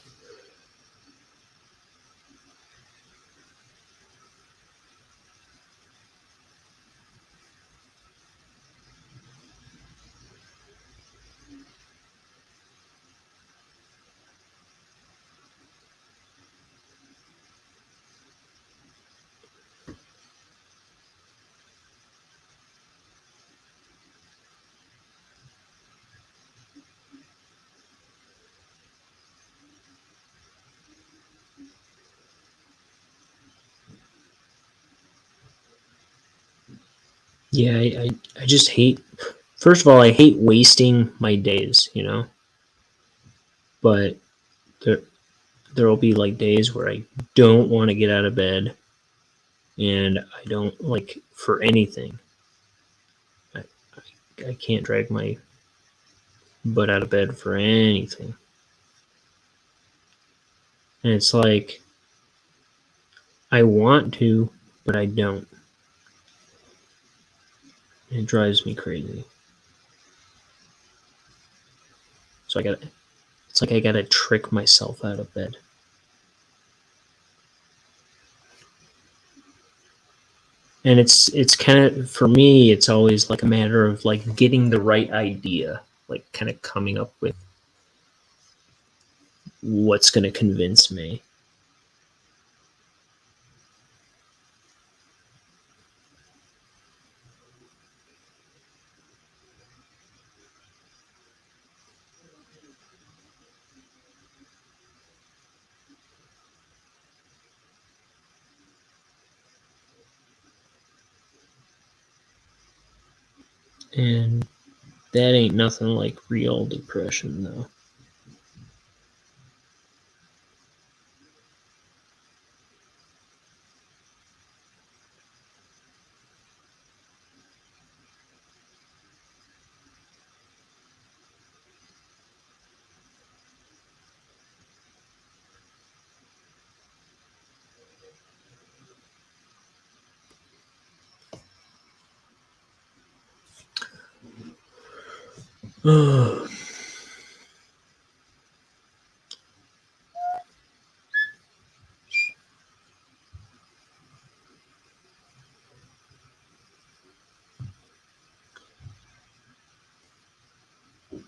Yeah, I just hate. First of all, I hate wasting my days. But there there'll be like days where I don't want to get out of bed, and I don't like for anything. I I can't drag my butt out of bed for anything, and it's like I want to, but I don't. It drives me crazy. So I got. It's like I gotta trick myself out of bed. And it's kind of for me. It's always like a matter of like getting the right idea, like kind of coming up with what's going to convince me. And that ain't nothing like real depression, though.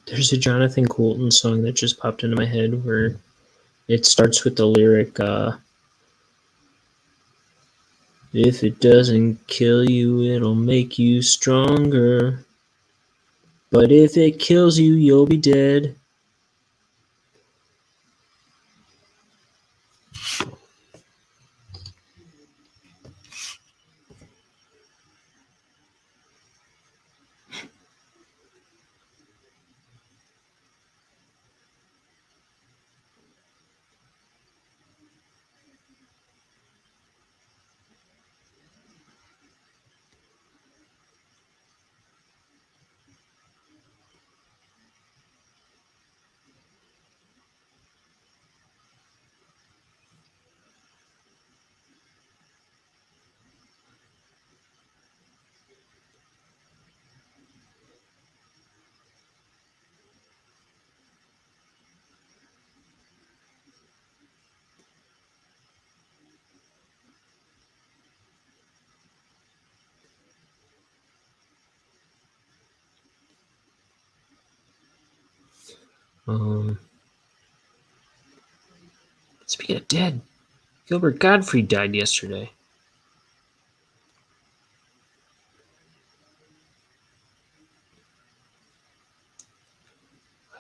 There's a Jonathan Coulton song that just popped into my head where it starts with the lyric, if it doesn't kill you, it'll make you stronger. But if it kills you, you'll be dead. Speaking of dead, Gilbert Gottfried died yesterday.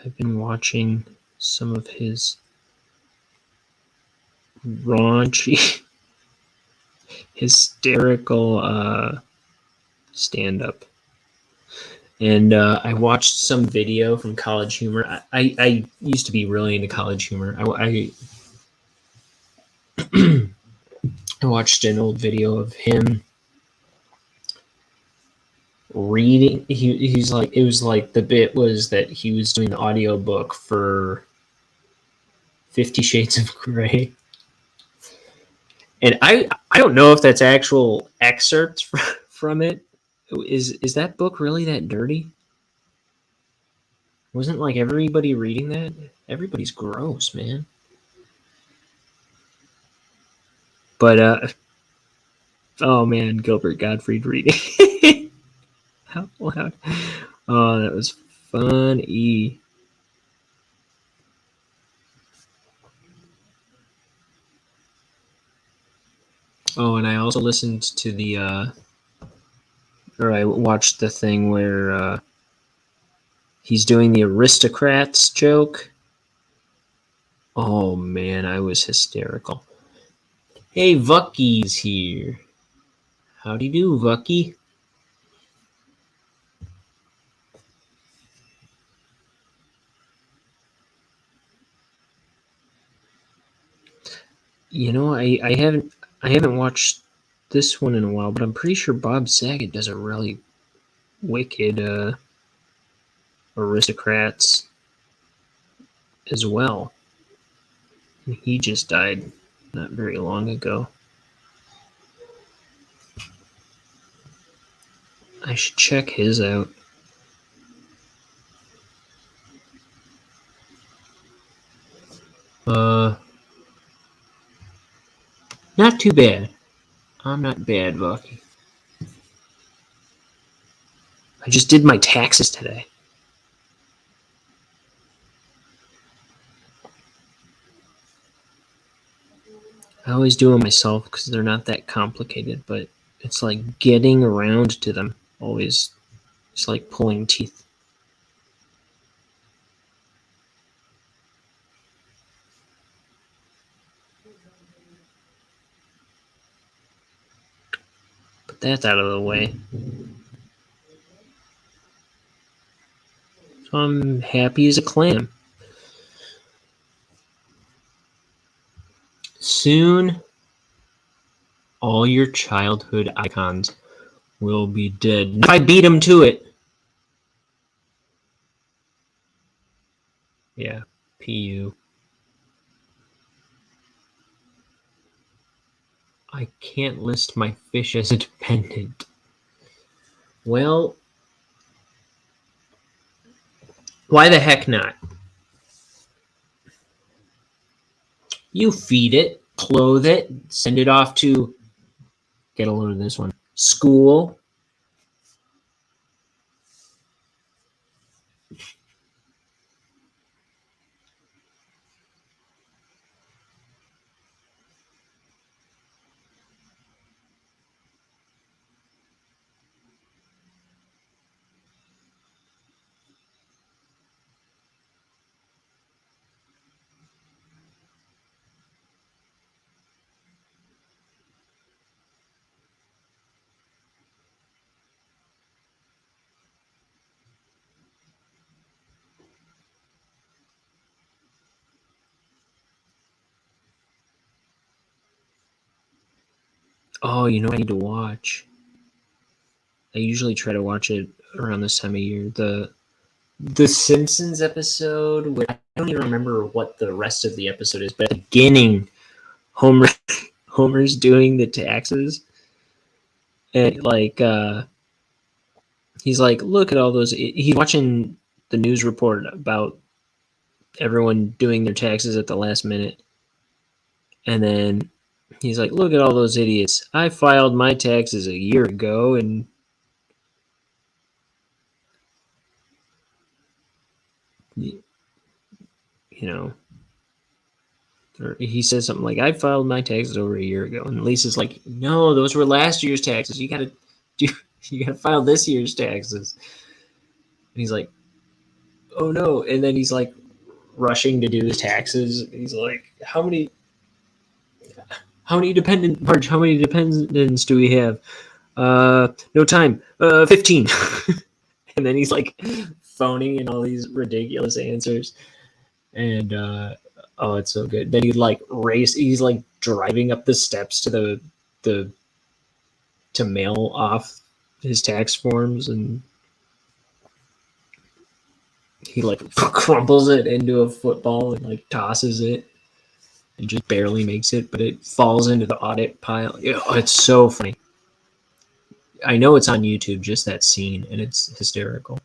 I've been watching some of his raunchy, hysterical stand-up. And I watched some video from College Humor. I used to be really into College Humor. I watched an old video of him reading. He's like, it was like the bit was that he was doing the audiobook for 50 Shades of Grey. And I don't know if that's actual excerpts from it. Is that book really that dirty? Wasn't like everybody reading that? Everybody's gross, man. But oh man, Gilbert Gottfried reading out loud. Oh, that was funny. Oh, and I also listened to or I watched the thing where he's doing the aristocrats joke. Oh man, I was hysterical. Hey, Vucky's here. Howdy do, Vucky. I haven't watched this one in a while, but I'm pretty sure Bob Saget does a really wicked Aristocrats as well. He just died not very long ago. I should check his out. Not too bad. I'm not bad, Bucky. I just did my taxes today. I always do them myself because they're not that complicated, but it's like getting around to them always. It's like pulling teeth. But that's out of the way. So I'm happy as a clam. Soon, all your childhood icons will be dead. If I beat them to it. Yeah, PU. I can't list my fish as a dependent. Well, why the heck not? You feed it, clothe it, send it off to, get a load of this one, school. Oh, you know what I need to watch? I usually try to watch it around this time of year. The Simpsons episode, where I don't even remember what the rest of the episode is, but at the beginning, Homer's doing the taxes, and he's like, look at all those. He's watching the news report about everyone doing their taxes at the last minute, and then he's like, look at all those idiots. I filed my taxes a year ago, and you know, or he says something like, I filed my taxes over a year ago. And Lisa's like, no, those were last year's taxes. You gotta do you gotta file this year's taxes. And he's like, oh no. And then he's like rushing to do his taxes. He's like, how many dependents do we have? No time. 15. And then he's like phoning in all these ridiculous answers. And oh, it's so good. Then he like he's like driving up the steps to the to mail off his tax forms, and he like crumples it into a football and like tosses it and just barely makes it, but it falls into the audit pile. Oh, it's so funny. I know it's on YouTube, just that scene, and it's hysterical.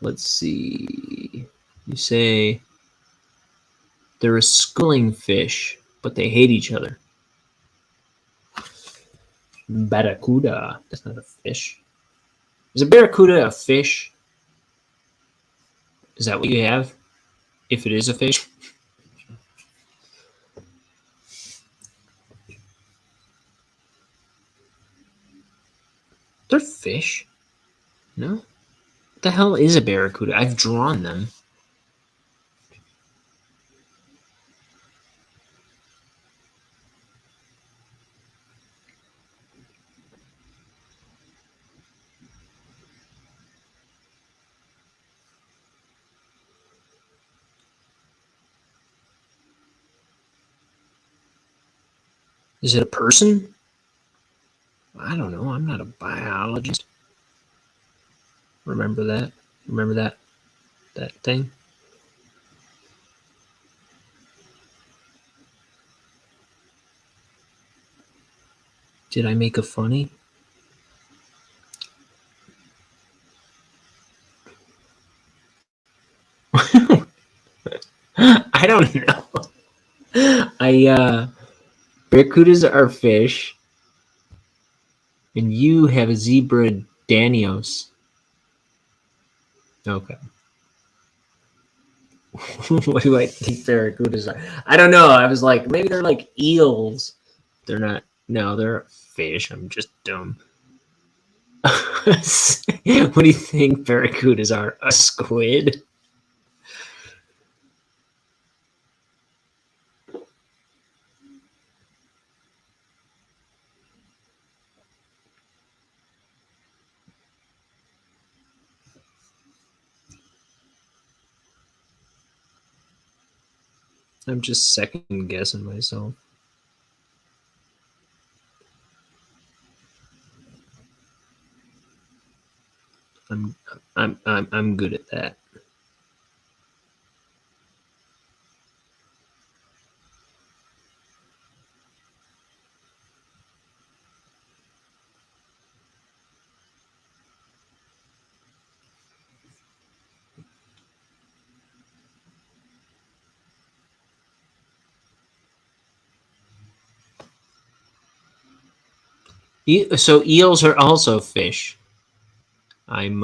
Let's see. You say they're a schooling fish, but they hate each other. Barracuda. That's not a fish. Is a barracuda a fish? Is that what you have? If it is a fish? They're fish. No? What the hell is a barracuda? I've drawn them. Is it a person? I don't know. I'm not a biologist. Remember that? Remember that thing? Did I make a funny? I don't know. Barracudas are fish, and you have a zebra danios. Okay. What do I think barracudas are? I don't know. I was like, maybe they're like eels. They're not. No, they're fish. I'm just dumb. What do you think barracudas are? A squid? I'm just second guessing myself. I'm good at that. So eels are also fish. I'm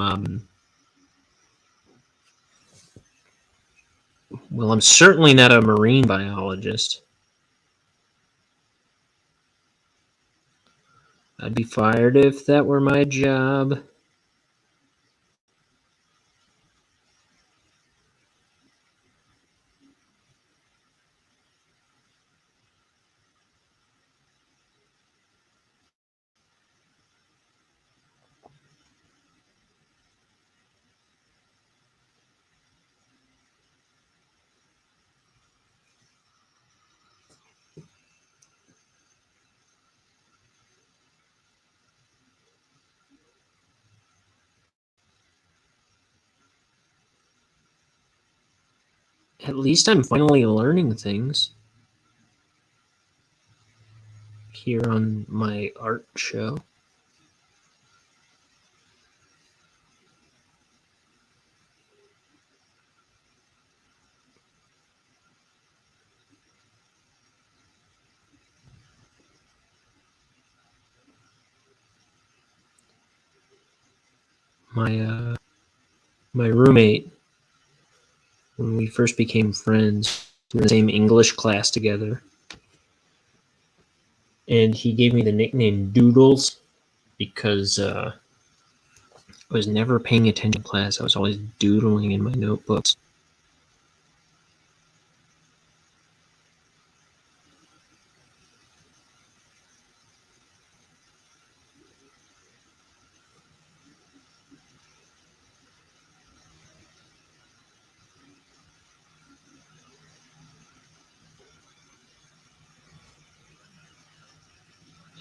well, I'm certainly not a marine biologist. I'd be fired if that were my job. At least I'm finally learning things here on my art show. My roommate, when we first became friends, we were in the same English class together, and he gave me the nickname Doodles because I was never paying attention in class. I was always doodling in my notebooks.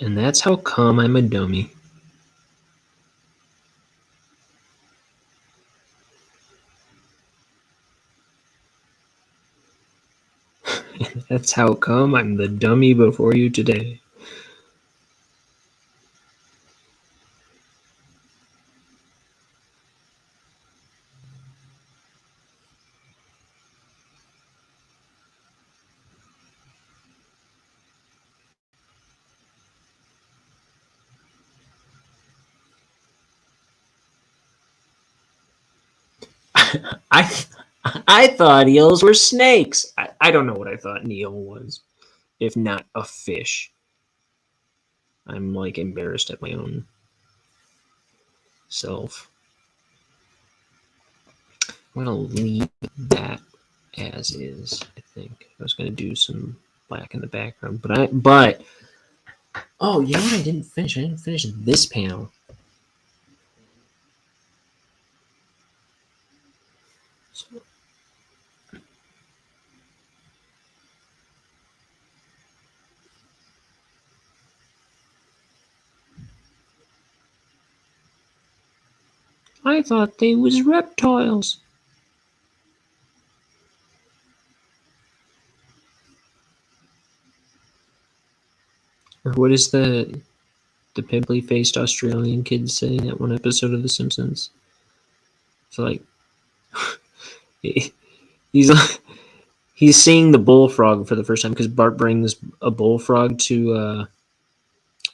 And that's how come I'm a dummy. That's how come I'm the dummy before you today. I I thought eels were snakes. I don't know what I thought an eel was, if not a fish. I'm like embarrassed at my own self. I'm gonna leave that as is. I think I was gonna do some black in the background, but oh, you know what? I didn't finish. I didn't finish this panel. So, I thought they was reptiles. Or what does the pimply-faced Australian kid say in that one episode of The Simpsons? It's like he's he's seeing the bullfrog for the first time because Bart brings a bullfrog to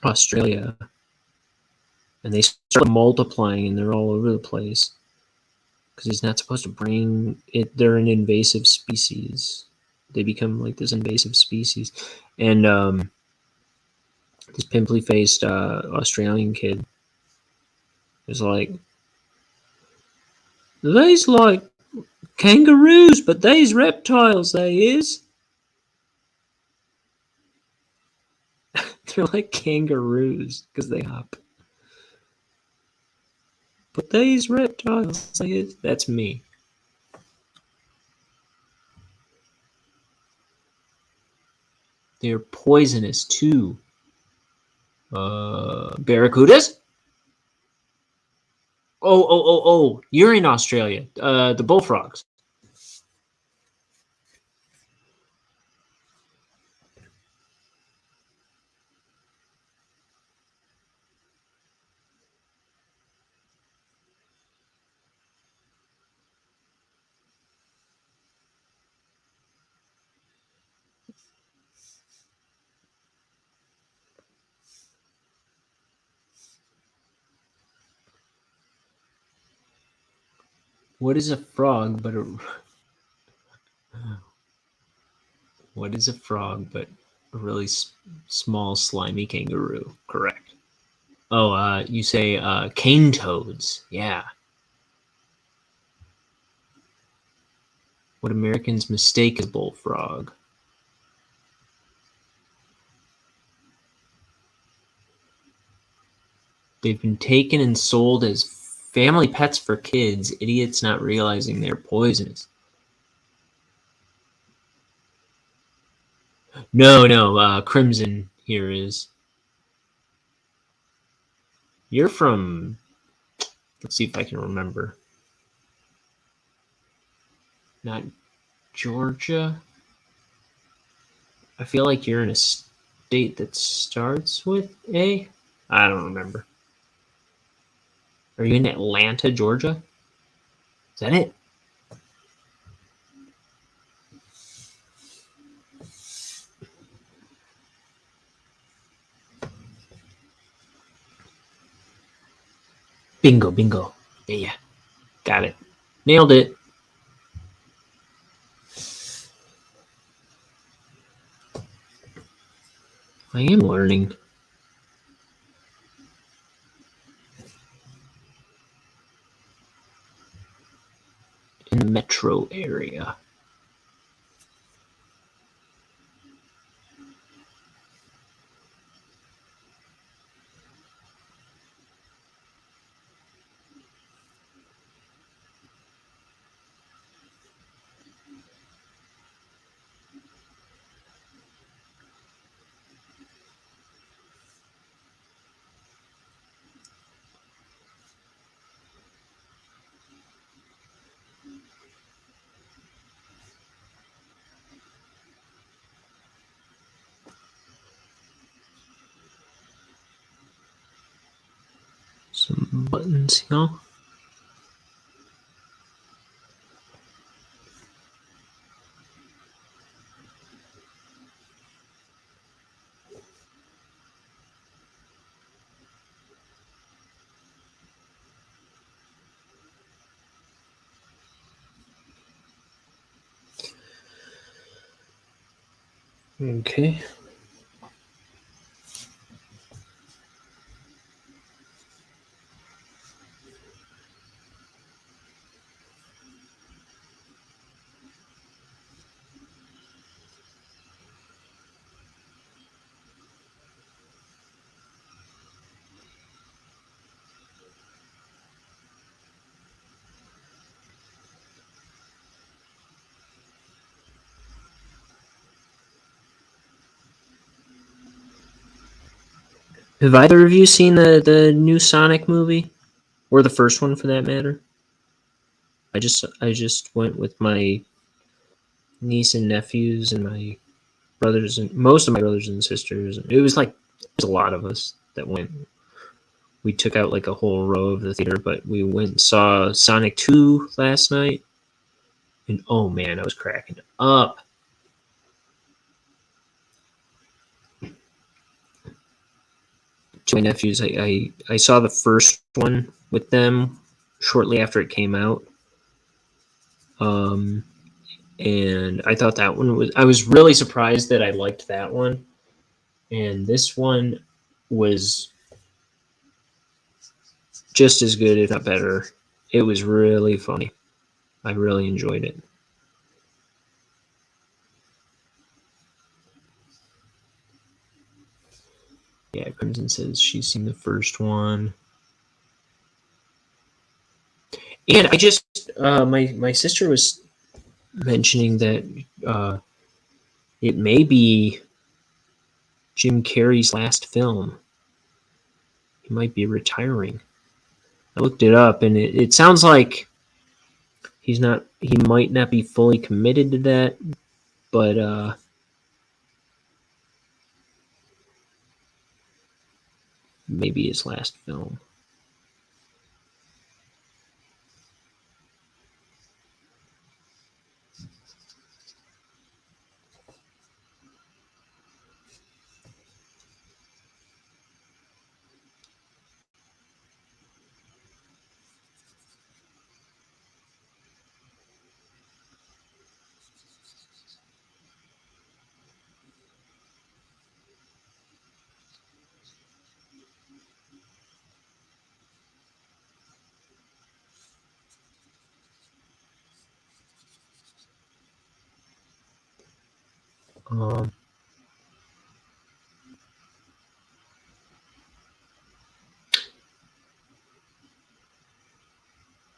Australia, and they start multiplying, and they're all over the place because he's not supposed to bring it. They're an invasive species. They become like this invasive species, and this pimply-faced Australian kid is like, they's like kangaroos, but they's reptiles, they is. They're like kangaroos because they hop. But they's reptiles, they is. That's me. They're poisonous too. Barracudas? Oh, you're in Australia. The bullfrogs. What is a frog but a... What is a frog but a really small, slimy kangaroo? Correct. Oh, you say cane toads. Yeah. What Americans mistake as bullfrog. They've been taken and sold as family pets for kids, idiots not realizing they're poisonous. No, Crimson here is. You're from... Let's see if I can remember. Not Georgia? I feel like you're in a state that starts with A? I don't remember. Are you in Atlanta, Georgia? Is that it? Bingo. Yeah. Got it. Nailed it. I am learning. In the metro area. Some buttons here. Okay. Have either of you seen the new Sonic movie? or the first one for that matter. I just went with my niece and nephews and my brothers and most of my brothers and sisters. It was like there's a lot of us that went. We took out like a whole row of the theater, but we went and saw Sonic 2 last night. And oh man, I was cracking up. To my nephews, I saw the first one with them shortly after it came out. And I thought that one I was really surprised that I liked that one. And this one was just as good, if not better. It was really funny. I really enjoyed it. Yeah, Crimson says she's seen the first one. And I just, my sister was mentioning that it may be Jim Carrey's last film. He might be retiring. I looked it up, and it sounds like he might not be fully committed to that, but maybe his last film.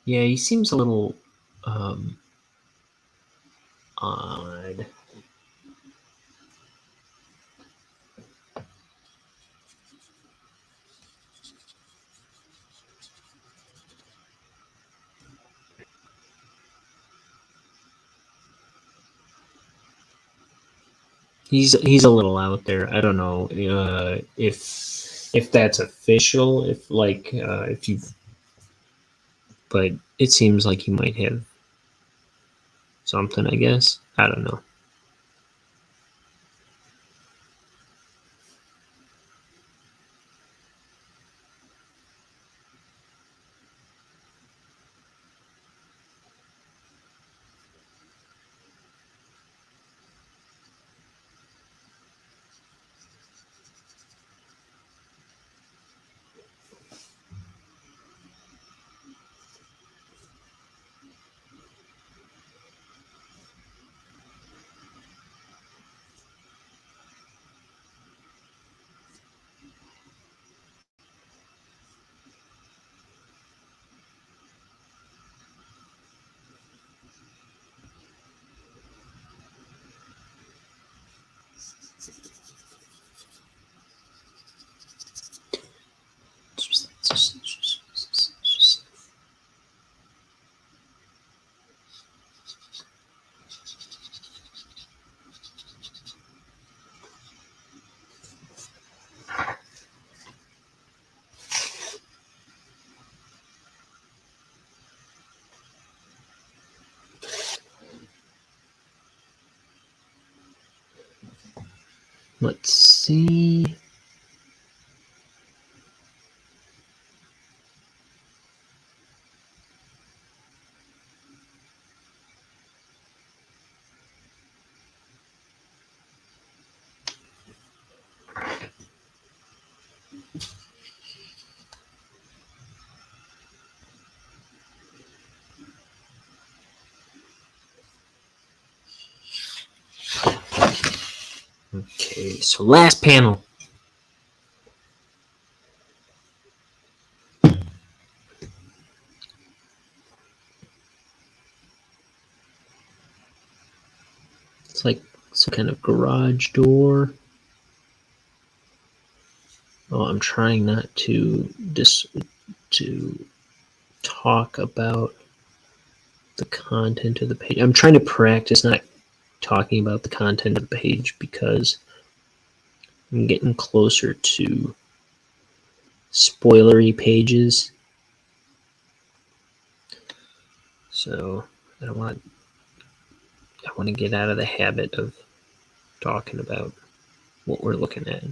Yeah, he seems a little odd. He's a little out there. I don't know if that's official. If you, but it seems like he might have something. I guess I don't know. Let's see. Okay, so last panel. It's like some kind of garage door. Oh, I'm trying not to talk about the content of the page. I'm trying to practice not talking about the content of the page because I'm getting closer to spoilery pages. So I want to get out of the habit of talking about what we're looking at.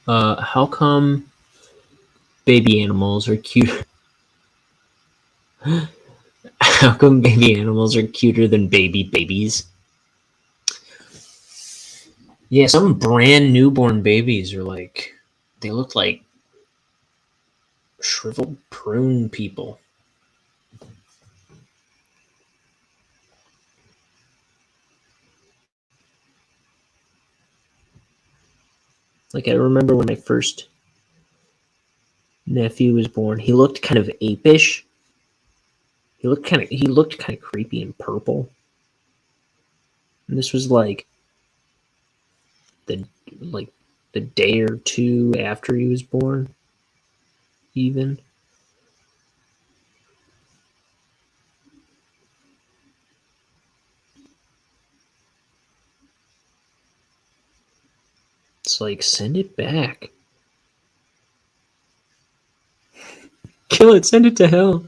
How come baby animals are cute? How come baby animals are cuter than baby babies? Yeah, some brand newborn babies are like, they look like shriveled prune people. Like, I remember when my first nephew was born, he looked kind of apish. He looked kind of creepy and purple. And this was like the day or two after he was born, even. It's like, send it back. Kill it, send it to hell.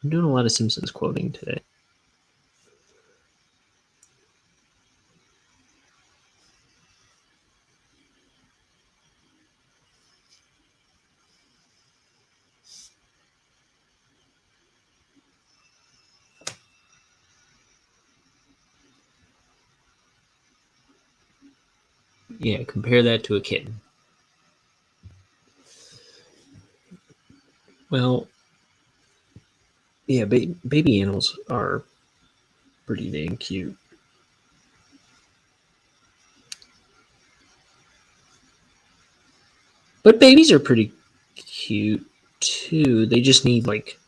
I'm doing a lot of Simpsons quoting today. Yeah, compare that to a kitten. Well, yeah, baby animals are pretty dang cute. But babies are pretty cute too. They just need like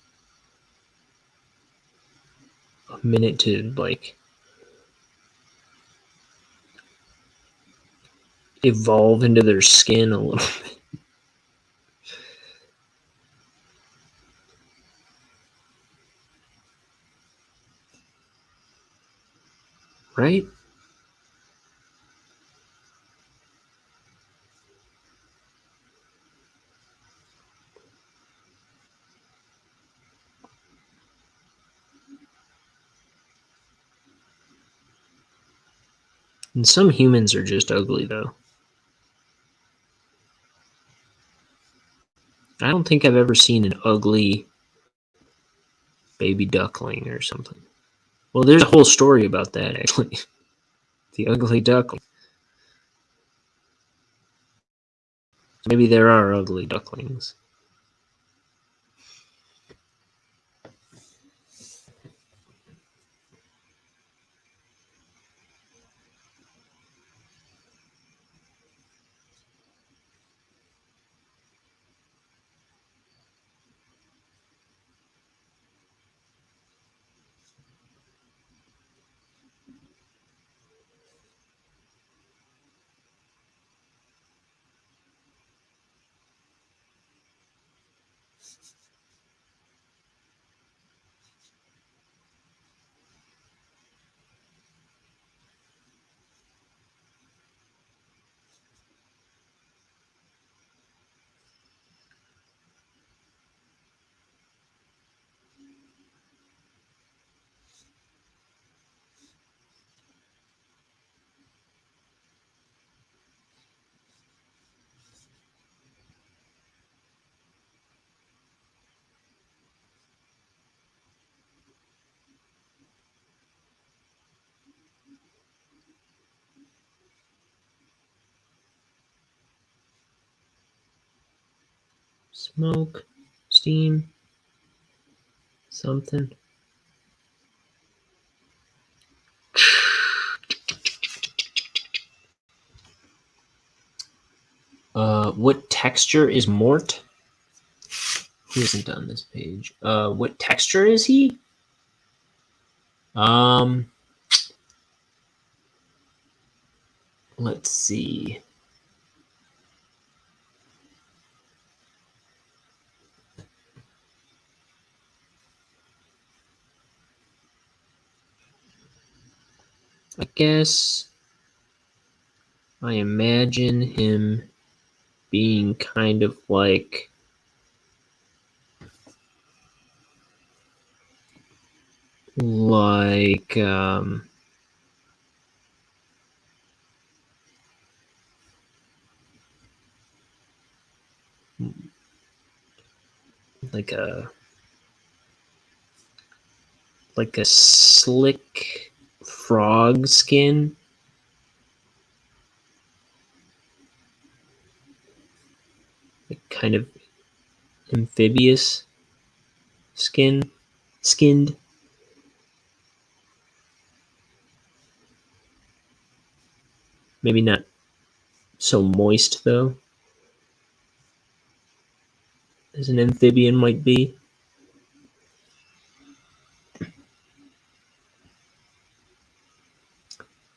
a minute to like evolve into their skin a little bit. Right? And some humans are just ugly though. I don't think I've ever seen an ugly baby duckling or something. Well, there's a whole story about that actually. The ugly duckling. Maybe there are ugly ducklings. Smoke, steam, something. What texture is Mort? He hasn't done this page. What texture is he? Let's see. I guess I imagine him being kind of like like like a slick frog skin. Like kind of amphibious skinned. Maybe not so moist though, as an amphibian might be.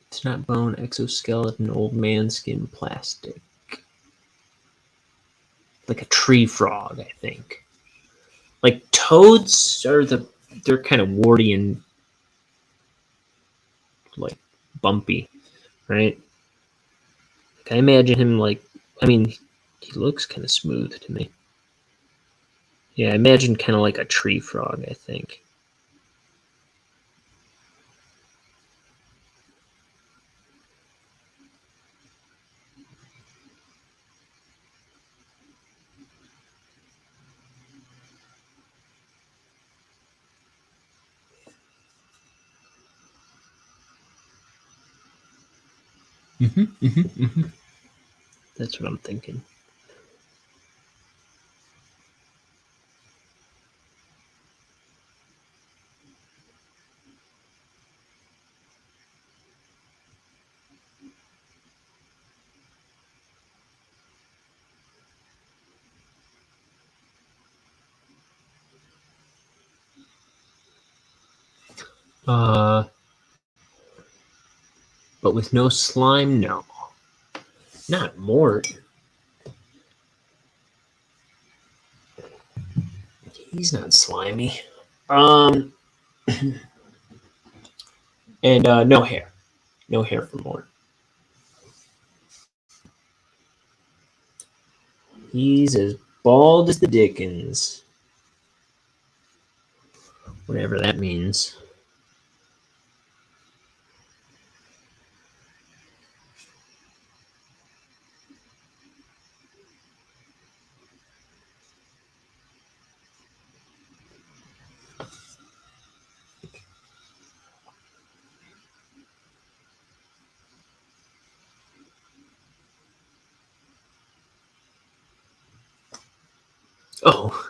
It's not bone, exoskeleton, old man skin, plastic. Like a tree frog, I think. Like toads they're kind of warty and like bumpy, right? Like, I imagine him like, I mean, he looks kind of smooth to me. Yeah, I imagine kind of like a tree frog, I think. That's what I'm thinking. But with no slime, no. Not Mort. He's not slimy. And no hair. No hair for Mort. He's as bald as the Dickens. Whatever that means. Oh.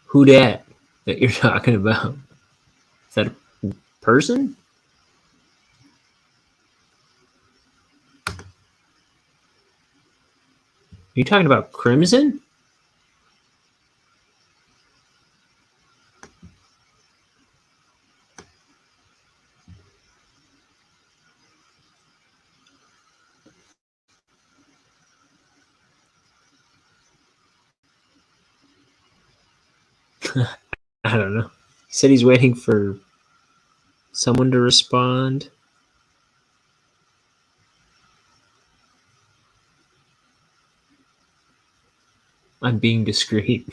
Who that you're talking about? Is that a person? Are you talking about Crimson? I don't know. He said he's waiting for someone to respond. I'm being discreet.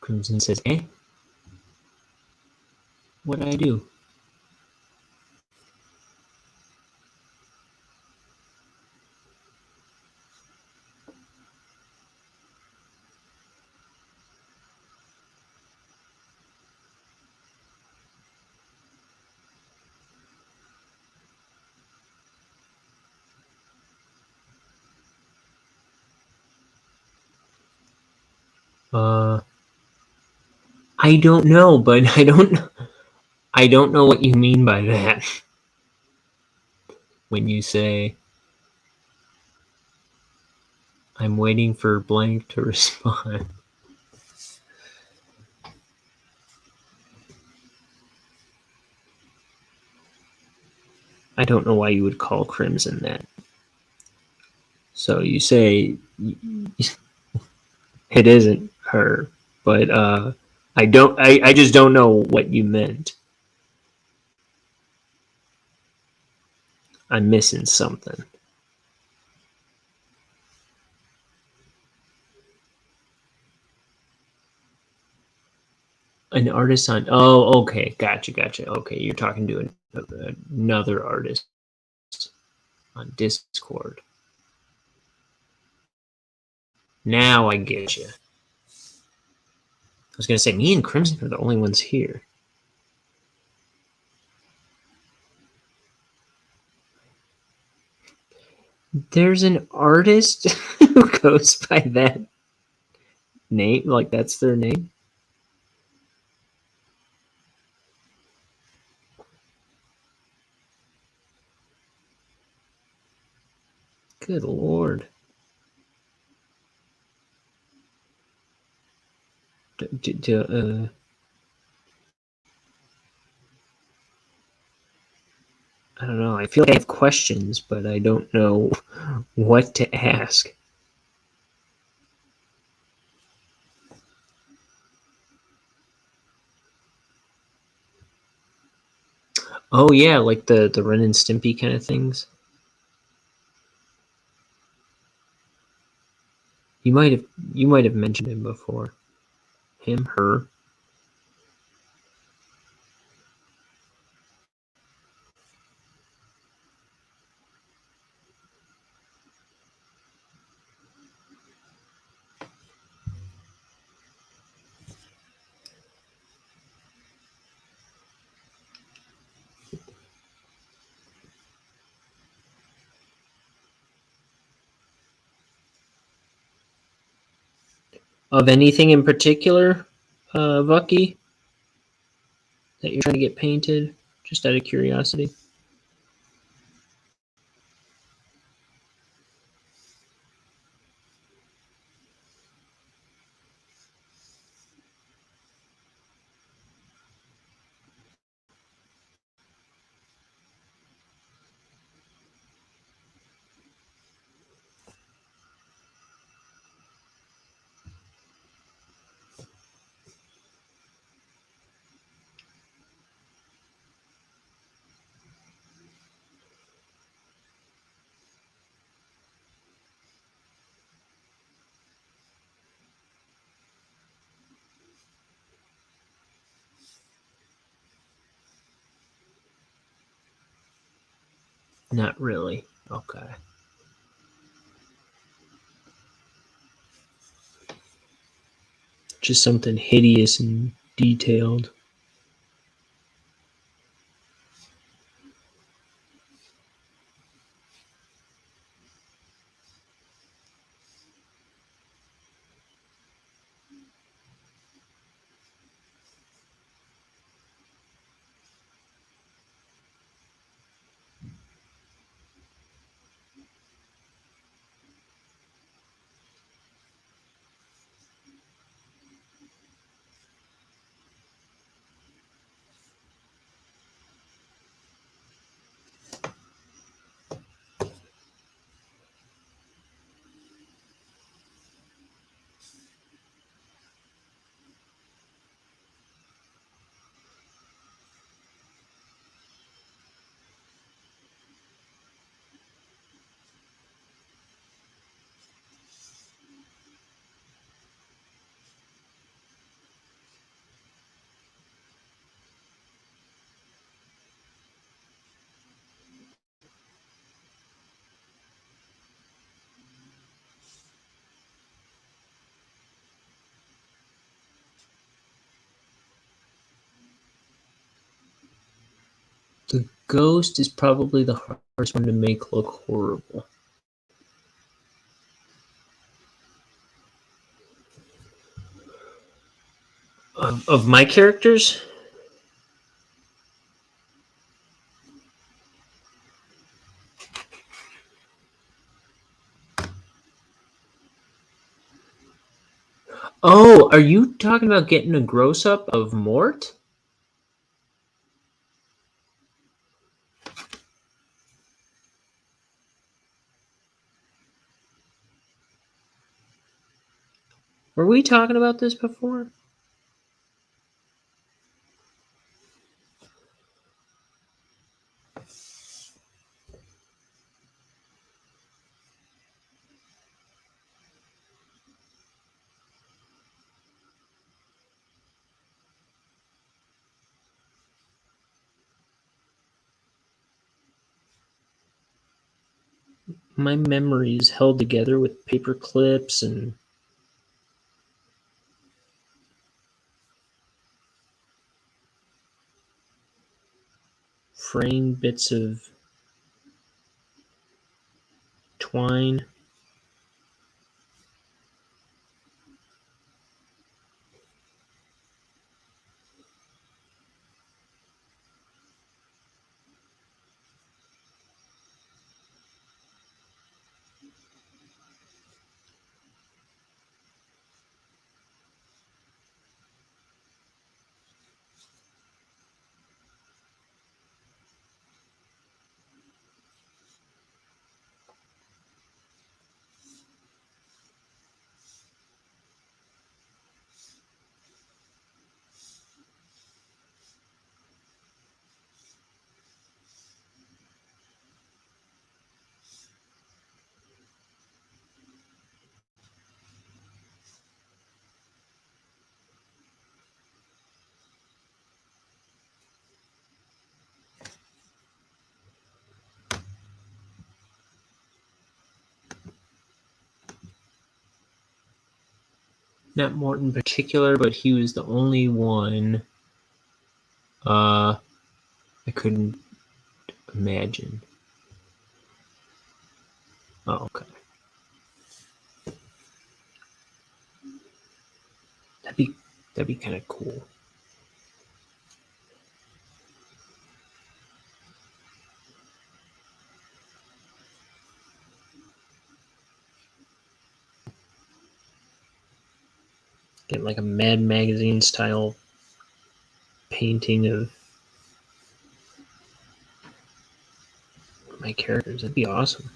Crimson says, eh? What'd I do? I don't know, but I don't know what you mean by that. When you say I'm waiting for blank to respond. I don't know why you would call Crimson that. So you say it isn't her, but I just don't know what you meant. I'm missing something. An artist on... Oh, okay. Gotcha. Okay, you're talking to another artist on Discord. Now I get you. I was going to say, me and Crimson are the only ones here. There's an artist who goes by that name, like that's their name. Good Lord. I don't know. I feel like I have questions, but I don't know what to ask. Oh yeah, like the Ren and Stimpy kind of things. You might have mentioned him before. Him, her. Of anything in particular, Vucky, that you're trying to get painted? Just out of curiosity. Not really. Okay. Just something hideous and detailed. The ghost is probably the hardest one to make look horrible. Of my characters? Oh, are you talking about getting a gross up of Mort? Were we talking about this before? My memory is held together with paper clips and framed bits of twine. Not Morton in particular, but he was the only one I couldn't imagine. Oh, okay. That'd be kind of cool. Get like a Mad Magazine style painting of my characters. That'd be awesome.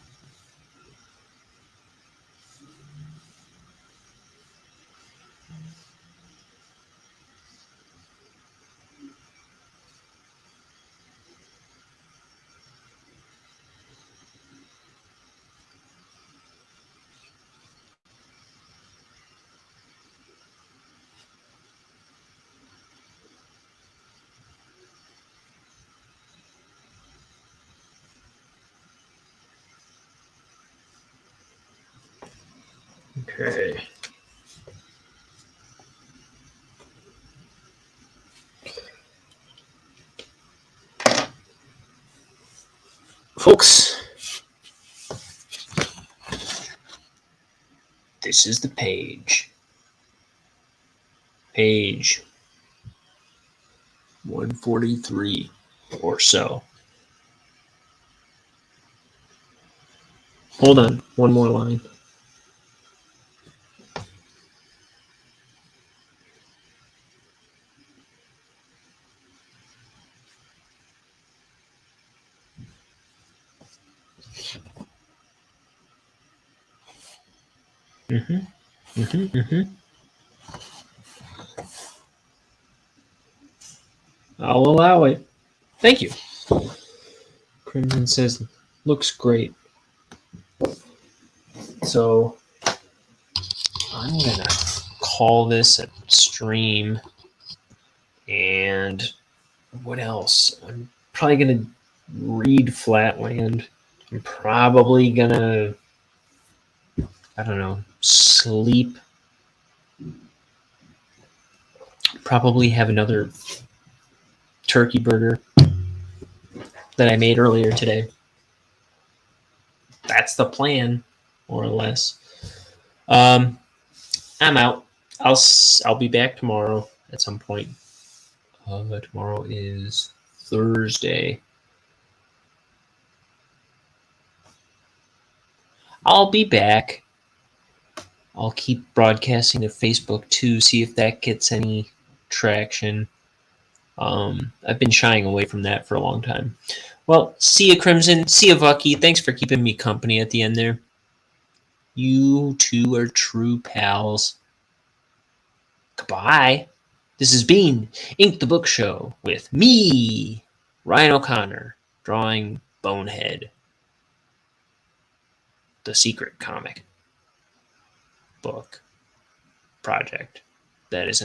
Okay. Folks, this is the page. Page 143 or so. Hold on, one more line. I'll allow it. Thank you. Crimson says, looks great. So I'm going to call this a stream. And what else? I'm probably going to read Flatland. I'm probably going to, I don't know, sleep. Probably have another turkey burger that I made earlier today. That's the plan, more or less. I'm out. I'll be back tomorrow at some point. Tomorrow is Thursday. I'll be back. I'll keep broadcasting to Facebook too, see if that gets any traction. I've been shying away from that for a long time. Well, see you, Crimson. See you, Vucky. Thanks for keeping me company at the end there. You two are true pals. Bye. This has been Ink the Book Show with me, Ryan O'Connor, drawing Bonehead, the secret comic book project that is an